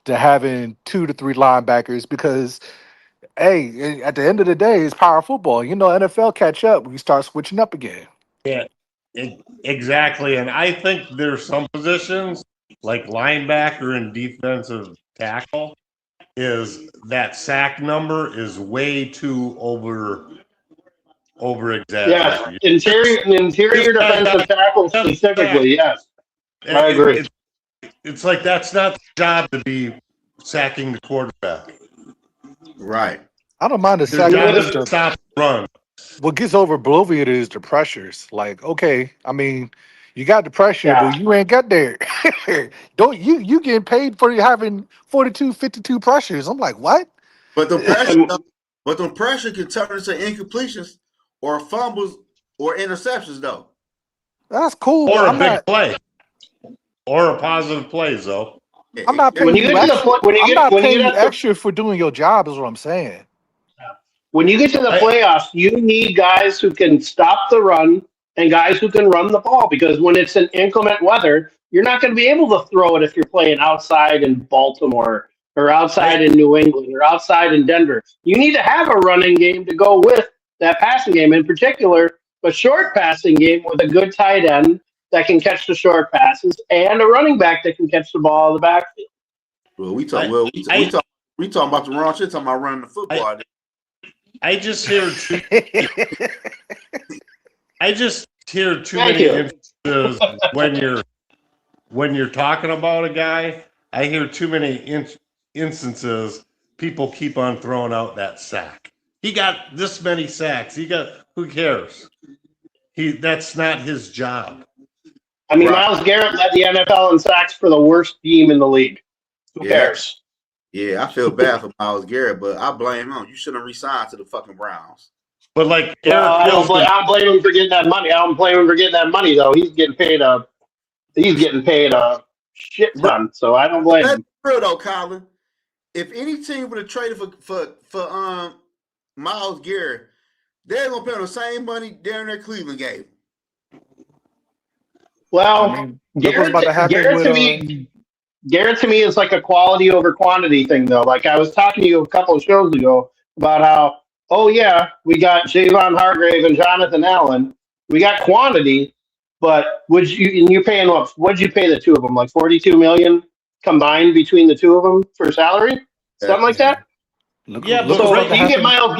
to having 2 to 3 linebackers because, hey, at the end of the day, it's power football. NFL catch up. We start switching up again. Yeah, exactly. And I think there's some positions like linebacker and defensive tackle is that sack number is way too over exaggerated. Yeah, interior defensive tackle specifically, yes. I agree. It's like that's not the job to be sacking the quarterback. Right. I don't mind the sack. To stop the run. What gets overblown is the pressures. I mean, you got the pressure, but you ain't got there. Don't you getting paid for having 42, 52 pressures? I'm like, what? But the pressure can turn into incompletions or fumbles or interceptions, though. That's cool. Or a big play. Or a positive play, though. I'm not paying you extra for doing your job, is what I'm saying. When you get to the playoffs, you need guys who can stop the run and guys who can run the ball because when it's an inclement weather, you're not going to be able to throw it if you're playing outside in Baltimore or outside in New England or outside in Denver. You need to have a running game to go with that passing game, in particular, a short passing game with a good tight end that can catch the short passes and a running back that can catch the ball in the backfield. Well, we talking about the wrong shit. Talking about running the football. I just hear too Thank many you. instances when you're talking about a guy. I hear too many instances. People keep on throwing out that sack. He got this many sacks. Who cares? That's not his job. I mean, Myles Garrett led the NFL in sacks for the worst team in the league. Who cares? Yeah, I feel bad for Myles Garrett, but I blame him. You shouldn't resign to the fucking Browns. But like, I don't blame him for getting that money. I don't blame him for getting that money though. He's getting paid a shit ton. So I don't blame him. That's true though, Colin. If any team would have traded for Myles Garrett, they're gonna pay him the same money during their Cleveland game. Well, Garrett to me is like a quality over quantity thing, though. Like I was talking to you a couple of shows ago about how, oh yeah, we got Javon Hargrave and Jonathan Allen. We got quantity, but you're paying what? What'd you pay the two of them? Like $42 million combined between the two of them for salary, something like that. You get Myles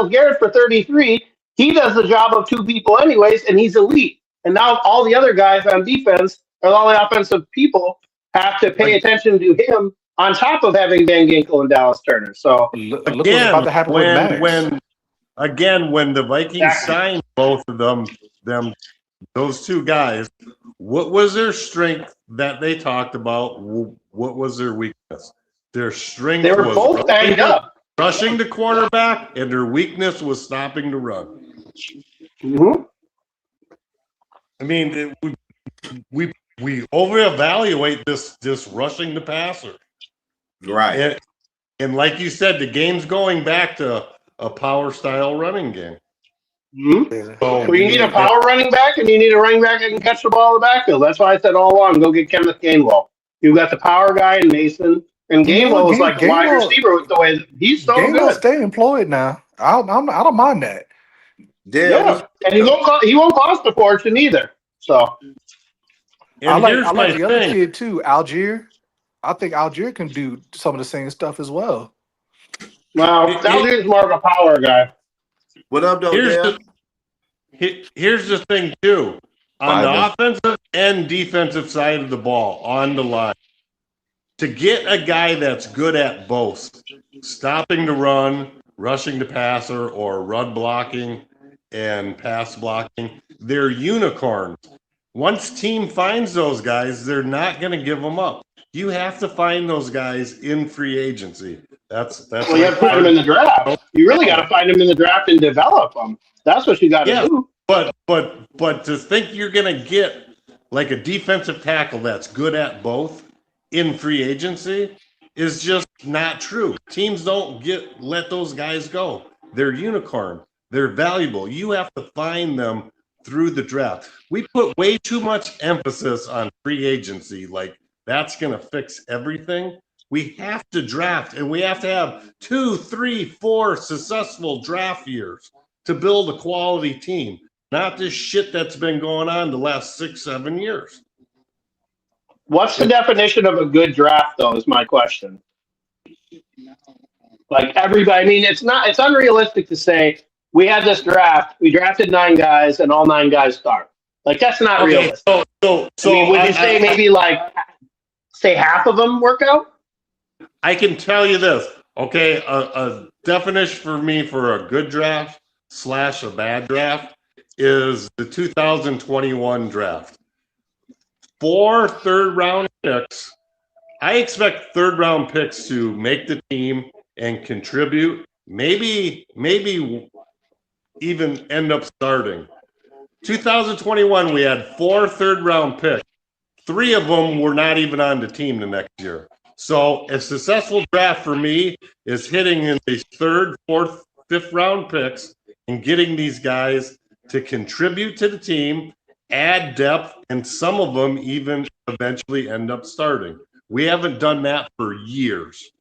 Garrett for 33. He does the job of two people anyways, and he's elite. And now all the other guys on defense or all the offensive people have to pay attention to him on top of having Van Ginkel and Dallas Turner. So look what's about to happen when the Vikings signed both of those two guys, what was their strength that they talked about? What was their weakness? Their strength they were both banged up. Rushing the quarterback, and their weakness was stopping the run. Mm-hmm. I mean, we over-evaluate this rushing the passer. Right. And like you said, the game's going back to a power-style running game. Mm-hmm. So you need a power running back, and you need a running back that can catch the ball in the backfield. That's why I said all along, go get Kenneth Gainwell. You've got the power guy in Mason, and Gainwell was like a wide receiver with the way he's so good. Stay employed now. I don't mind that. Yeah, and he won't cost a fortune either. So I like the other kid too, Algier. I think Algier can do some of the same stuff as well. Well, Algier's more of a power guy. What up, though? Here's the thing too. On the offensive and defensive side of the ball, on the line, to get a guy that's good at both, stopping the run, rushing the passer, or run blocking and pass blocking, they're unicorns. Once team finds those guys, they're not going to give them up. You have to find those guys in free agency. That's well, you have to find them in the draft. You really got to find them in the draft and develop them. That's what you got to do. But to think you're going to get like a defensive tackle that's good at both in free agency is just not true. Teams don't let those guys go. They're unicorn. They're valuable. You have to find them through the draft. We put way too much emphasis on free agency. Like that's going to fix everything. We have to draft, and we have to have 2, 3, 4 successful draft years to build a quality team. Not this shit that's been going on the last 6, 7 years. What's the definition of a good draft, though, is my question. Like everybody, I mean, it's unrealistic to say we had this draft, we drafted 9 guys, and all 9 guys start. Like that's not realistic. So I mean, would you say maybe say half of them work out? I can tell you this, okay? A definition for me for a good draft / a bad draft is the 2021 draft. 4 third-round picks. I expect third-round picks to make the team and contribute, maybe even end up starting. 2021, we had 4 third-round picks. 3 of them were not even on the team the next year. So a successful draft for me is hitting in the 3rd, 4th, 5th round picks and getting these guys to contribute to the team, add depth, and some of them even eventually end up starting. We haven't done that for years.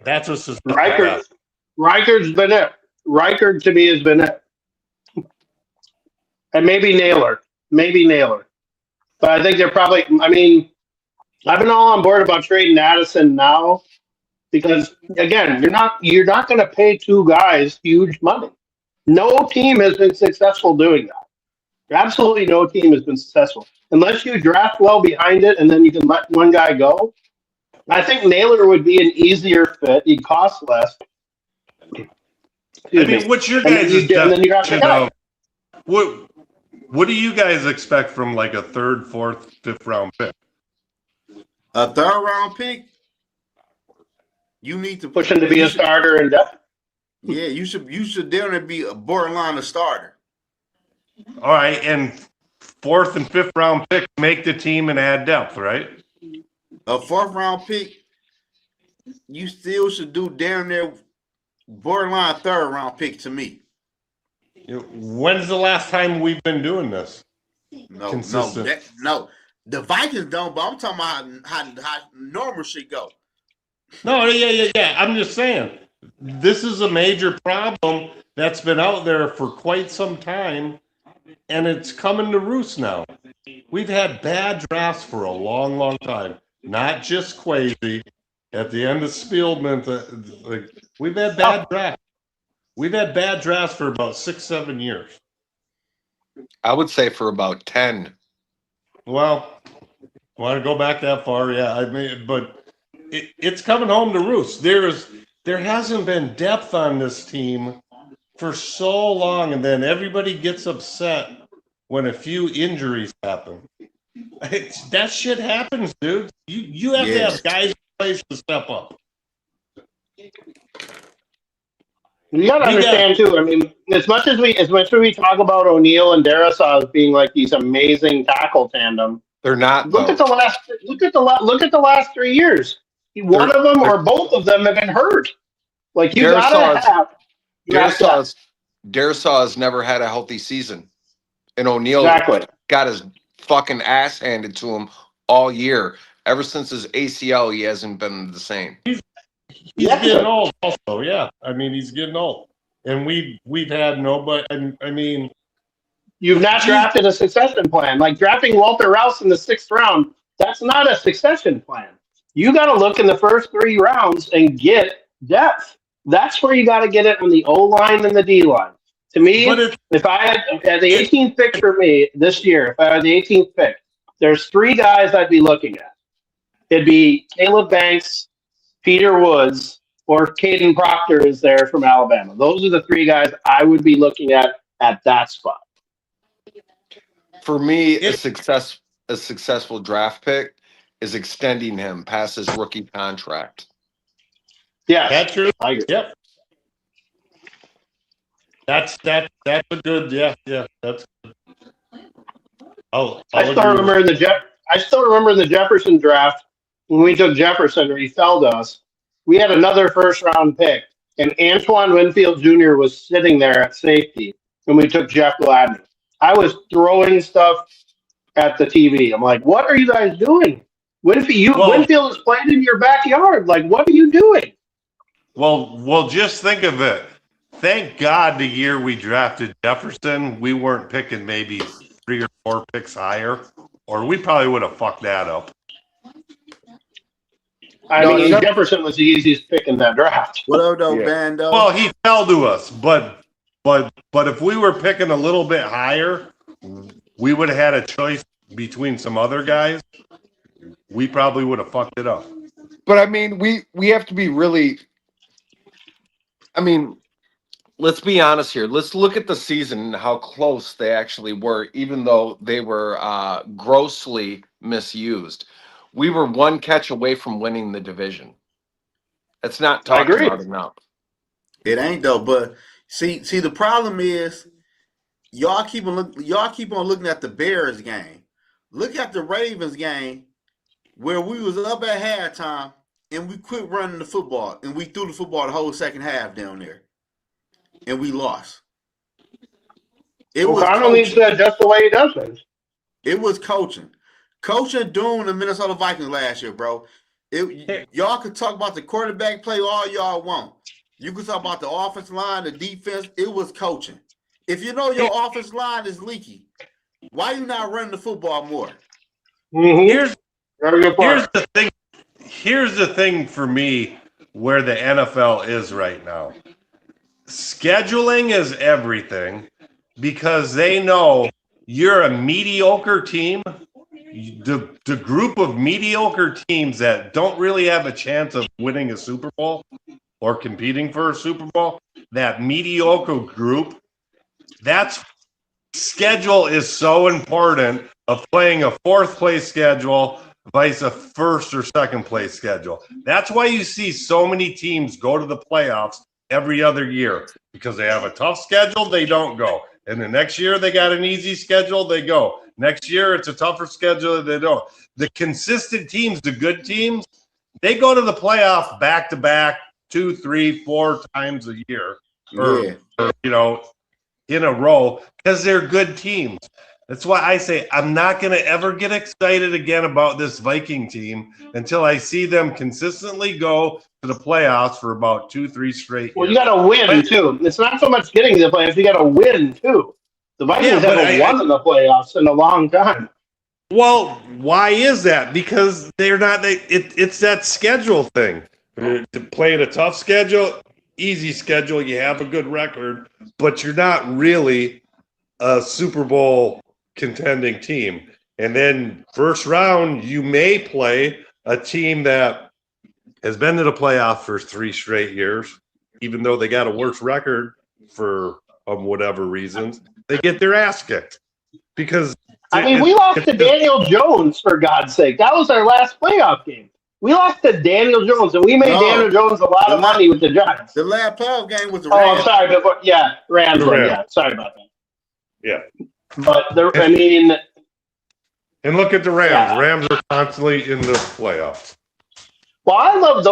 That's a successful draft. Reichard's been it. Reichard to me has been it. And maybe Naylor. But I think they're probably, I mean, I've been all on board about trading Addison now because again, you're not going to pay two guys huge money. No team has been successful doing that. Absolutely no team has been successful unless you draft well behind it and then you can let one guy go. I think Naylor would be an easier fit. He'd cost less. I Excuse mean, me. what's your And then guys' you draft the definition guy. of what do you guys expect from like a third, fourth, fifth round pick? A third round pick, you need to Push him to be you a should, starter and depth. yeah, you should definitely be a borderline a starter. All right, and fourth and fifth round pick make the team and add depth, right? A fourth round pick, you still should do damn near borderline third round pick to me. When's the last time we've been doing this? Consistent. No. The Vikings don't, but I'm talking about how normal shit go. No, yeah. I'm just saying, this is a major problem that's been out there for quite some time, and it's coming to roost now. We've had bad drafts for a long, long time. Not just Quasi. At the end of Spielman, we've had bad drafts. We've had bad drafts for about 6-7 years. I would say for about 10. Well, want to go back that far? Yeah, I mean, but it's coming home to roost. There hasn't been depth on this team for so long, and then everybody gets upset when a few injuries happen. That shit happens, dude. You have to have guys in place to step up. You got to understand too. I mean, as much as we talk about O'Neal and Darrisaw as being like these amazing tackle tandem, They're not. look at the last 3 years. One of them or both of them have been hurt. Like you gotta have. Darrisaw has never had a healthy season, and O'Neal got his fucking ass handed to him all year. Ever since his ACL, he hasn't been the same. He's getting old, also. Yeah, I mean he's getting old, and we've had nobody. I mean, you've not drafted a succession plan. Like drafting Walter Rouse in the 6th round, that's not a succession plan. You got to look in the first 3 rounds and get depth. That's where you got to get it on the O line and the D line. To me, if I had the 18th pick for me this year, if I had the 18th pick, there's 3 guys I'd be looking at. It'd be Caleb Banks, Peter Woods, or Caden Proctor is there from Alabama. Those are the 3 guys I would be looking at that spot. For me, a successful draft pick is extending him past his rookie contract. Yeah, that's true. I agree. Yep. That's a good. Yeah. That's good. I still remember in the Jefferson draft when we took Jefferson or he fell to us. We had another first round pick, and Antoine Winfield Jr. was sitting there at safety, and we took Jeff Gladney. I was throwing stuff at the TV. I'm like, "What are you guys doing? Winfield is playing in your backyard. Like, what are you doing?" Well, just think of it. Thank God the year we drafted Jefferson, we weren't picking maybe 3 or 4 picks higher, or we probably would have fucked that up. Jefferson was the easiest pick in that draft. What up, though, Bando? Well, he fell to us, but if we were picking a little bit higher, we would have had a choice between some other guys. We probably would have fucked it up. But I mean, we have to be really. I mean, let's be honest here. Let's look at the season and how close they actually were, even though they were grossly misused. We were 1 catch away from winning the division. That's not talked about enough. It ain't though, but see, the problem is y'all keep on looking at the Bears game. Look at the Ravens game where we was up at halftime and we quit running the football and we threw the football the whole second half down there, and we lost. Connolly said just the way he does things. It was coaching. Coaching doomed the Minnesota Vikings last year, bro. Y'all could talk about the quarterback play all y'all want. You could talk about the offensive line, the defense. It was coaching. If you know your offensive line is leaky, why you not running the football more? Mm-hmm. Very good point. Here's the thing for me where the NFL is right now. Scheduling is everything because they know you're a mediocre team. The group of mediocre teams that don't really have a chance of winning a Super Bowl or competing for a Super Bowl, that mediocre group, that's schedule is so important of playing a fourth place schedule vice a first or second place schedule. That's why you see so many teams go to the playoffs every other year because they have a tough schedule, they don't go. And the next year they got an easy schedule, they go. Next year it's a tougher schedule, they don't. The consistent teams, the good teams, they go to the playoff back to back 2, 3, 4 times a year, or in a row because they're good teams. That's why I say I'm not going to ever get excited again about this Viking team until I see them consistently go to the playoffs for about 2, 3 straight years. Well, you got to win, too. It's not so much getting to the playoffs. You got to win, too. The Vikings haven't won in the playoffs in a long time. Well, why is that? Because they're not. It's that schedule thing. To play in a tough schedule, easy schedule, you have a good record, but you're not really a Super Bowl contending team. And then first round, you may play a team that has been to the playoff for 3 straight years, even though they got a worse record for whatever reasons. They get their ass kicked because we lost to Daniel Jones, for God's sake. That was our last playoff game. We lost to Daniel Jones, and we made Daniel Jones a lot of money with the Giants. The last playoff game was the Rams. Oh, I'm sorry. But Rams. Yeah, sorry about that. Yeah. But, and look at the Rams. Yeah. Rams are constantly in the playoffs. Well, I love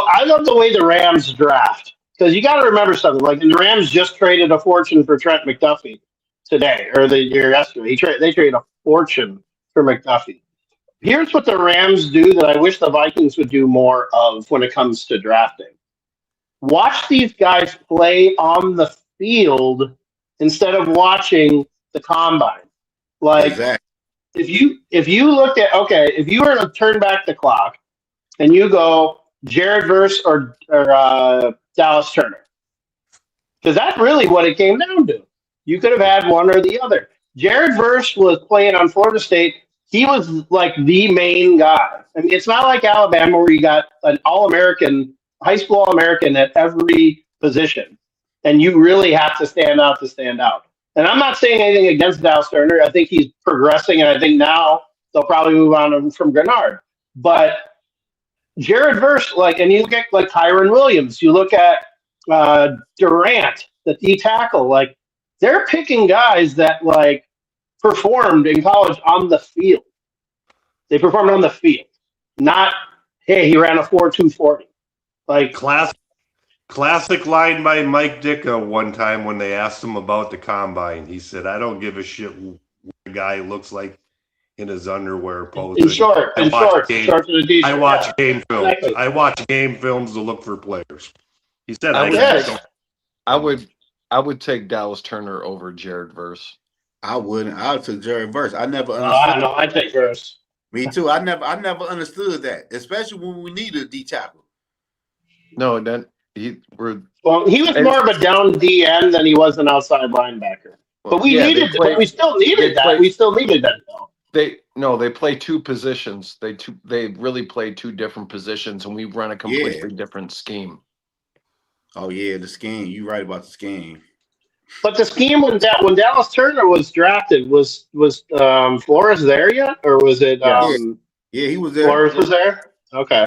the way the Rams draft. Because you got to remember something. Like, the Rams just traded a fortune for Trent McDuffie today, or the year yesterday. They traded a fortune for McDuffie. Here's what the Rams do that I wish the Vikings would do more of when it comes to drafting. Watch these guys play on the field instead of watching the combine. Like, exactly. if you look at, if you were to turn back the clock and you go Jared Verse or Dallas Turner, because that's really what it came down to. You could have had one or the other. Jared Verse was playing on Florida State. He was like the main guy. I mean, it's not like Alabama where you got an All-American, high school All-American at every position, and you really have to stand out to stand out. And I'm not saying anything against Dallas Turner. I think he's progressing, and I think now they'll probably move on from Grenard. But Jared Verse, and you look at Kyron Williams, you look at Durant, the D tackle, they're picking guys that performed in college on the field. They performed on the field, not, hey, he ran a 4.240. Classic line by Mike Ditka one time when they asked him about the combine. He said, "I don't give a shit what a guy looks like in his underwear posing. I watch game films. Exactly. I watch game films to look for players." He said, I would take Dallas Turner over Jared Verse. I wouldn't. I would take Jared Verse. I never understood. I take Verse. Me too. I never understood that, especially when we needed a D tackle. No, then he was more of a down D end than he was an outside linebacker. But we still needed that. We still needed that though. They play 2 positions. They really play 2 different positions, and we run a completely different scheme. Oh yeah, the scheme. You're right about the scheme. But the scheme when Dallas Turner was drafted was Flores there yet, or was it? He was there. Flores was there. Okay.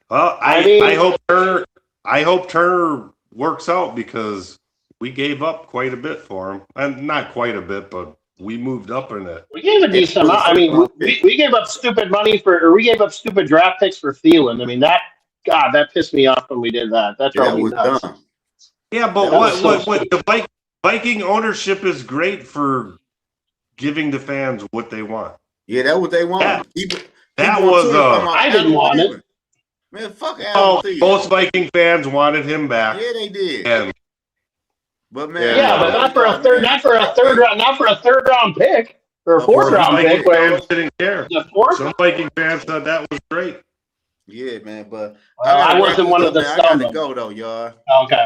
Well, I hope Turner works out because we gave up quite a bit for him, and not quite a bit, but we moved up in it. We gave a decent amount. I mean, we gave up stupid money we gave up stupid draft picks for Thielen. I mean, that pissed me off when we did that. That drove me nuts. Dumb. Yeah, but what the Viking ownership is great for giving the fans what they want. Yeah, that's what they want. I didn't want it. Man, fuck Adam Thielen. Most Viking fans wanted him back. Yeah, they did. But not for a third round pick, for a fourth Some round Viking pick. But fans didn't care. the fourth, Some Viking fans thought that was great. Yeah, man. But I wasn't one of the man. I gotta some. go though, y'all. Okay.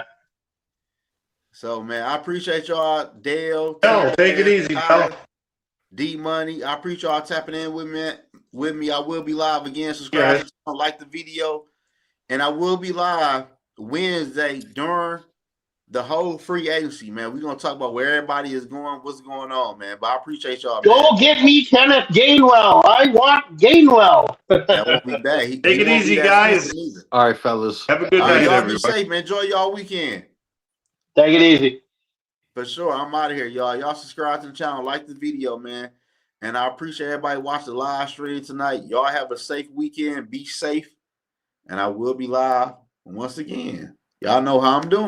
So man, I appreciate y'all, Dale. No, take it easy, pal. D Money. I appreciate y'all tapping in with me. I will be live again. Subscribe to the channel, like the video, and I will be live Wednesday during the whole free agency, man. We're gonna talk about where everybody is going, what's going on, man. But I appreciate y'all. Go man. get me Kenneth Gainwell. I want Gainwell. That won't be bad. Take it easy, guys. All right, fellas. Have a good night, y'all everybody. be safe, man. Enjoy y'all weekend. Take it easy. For sure. I'm out of here, y'all. Y'all subscribe to the channel, like the video, man. And I appreciate everybody watching the live stream tonight. Y'all have a safe weekend. Be safe. And I will be live once again. Y'all know how I'm doing.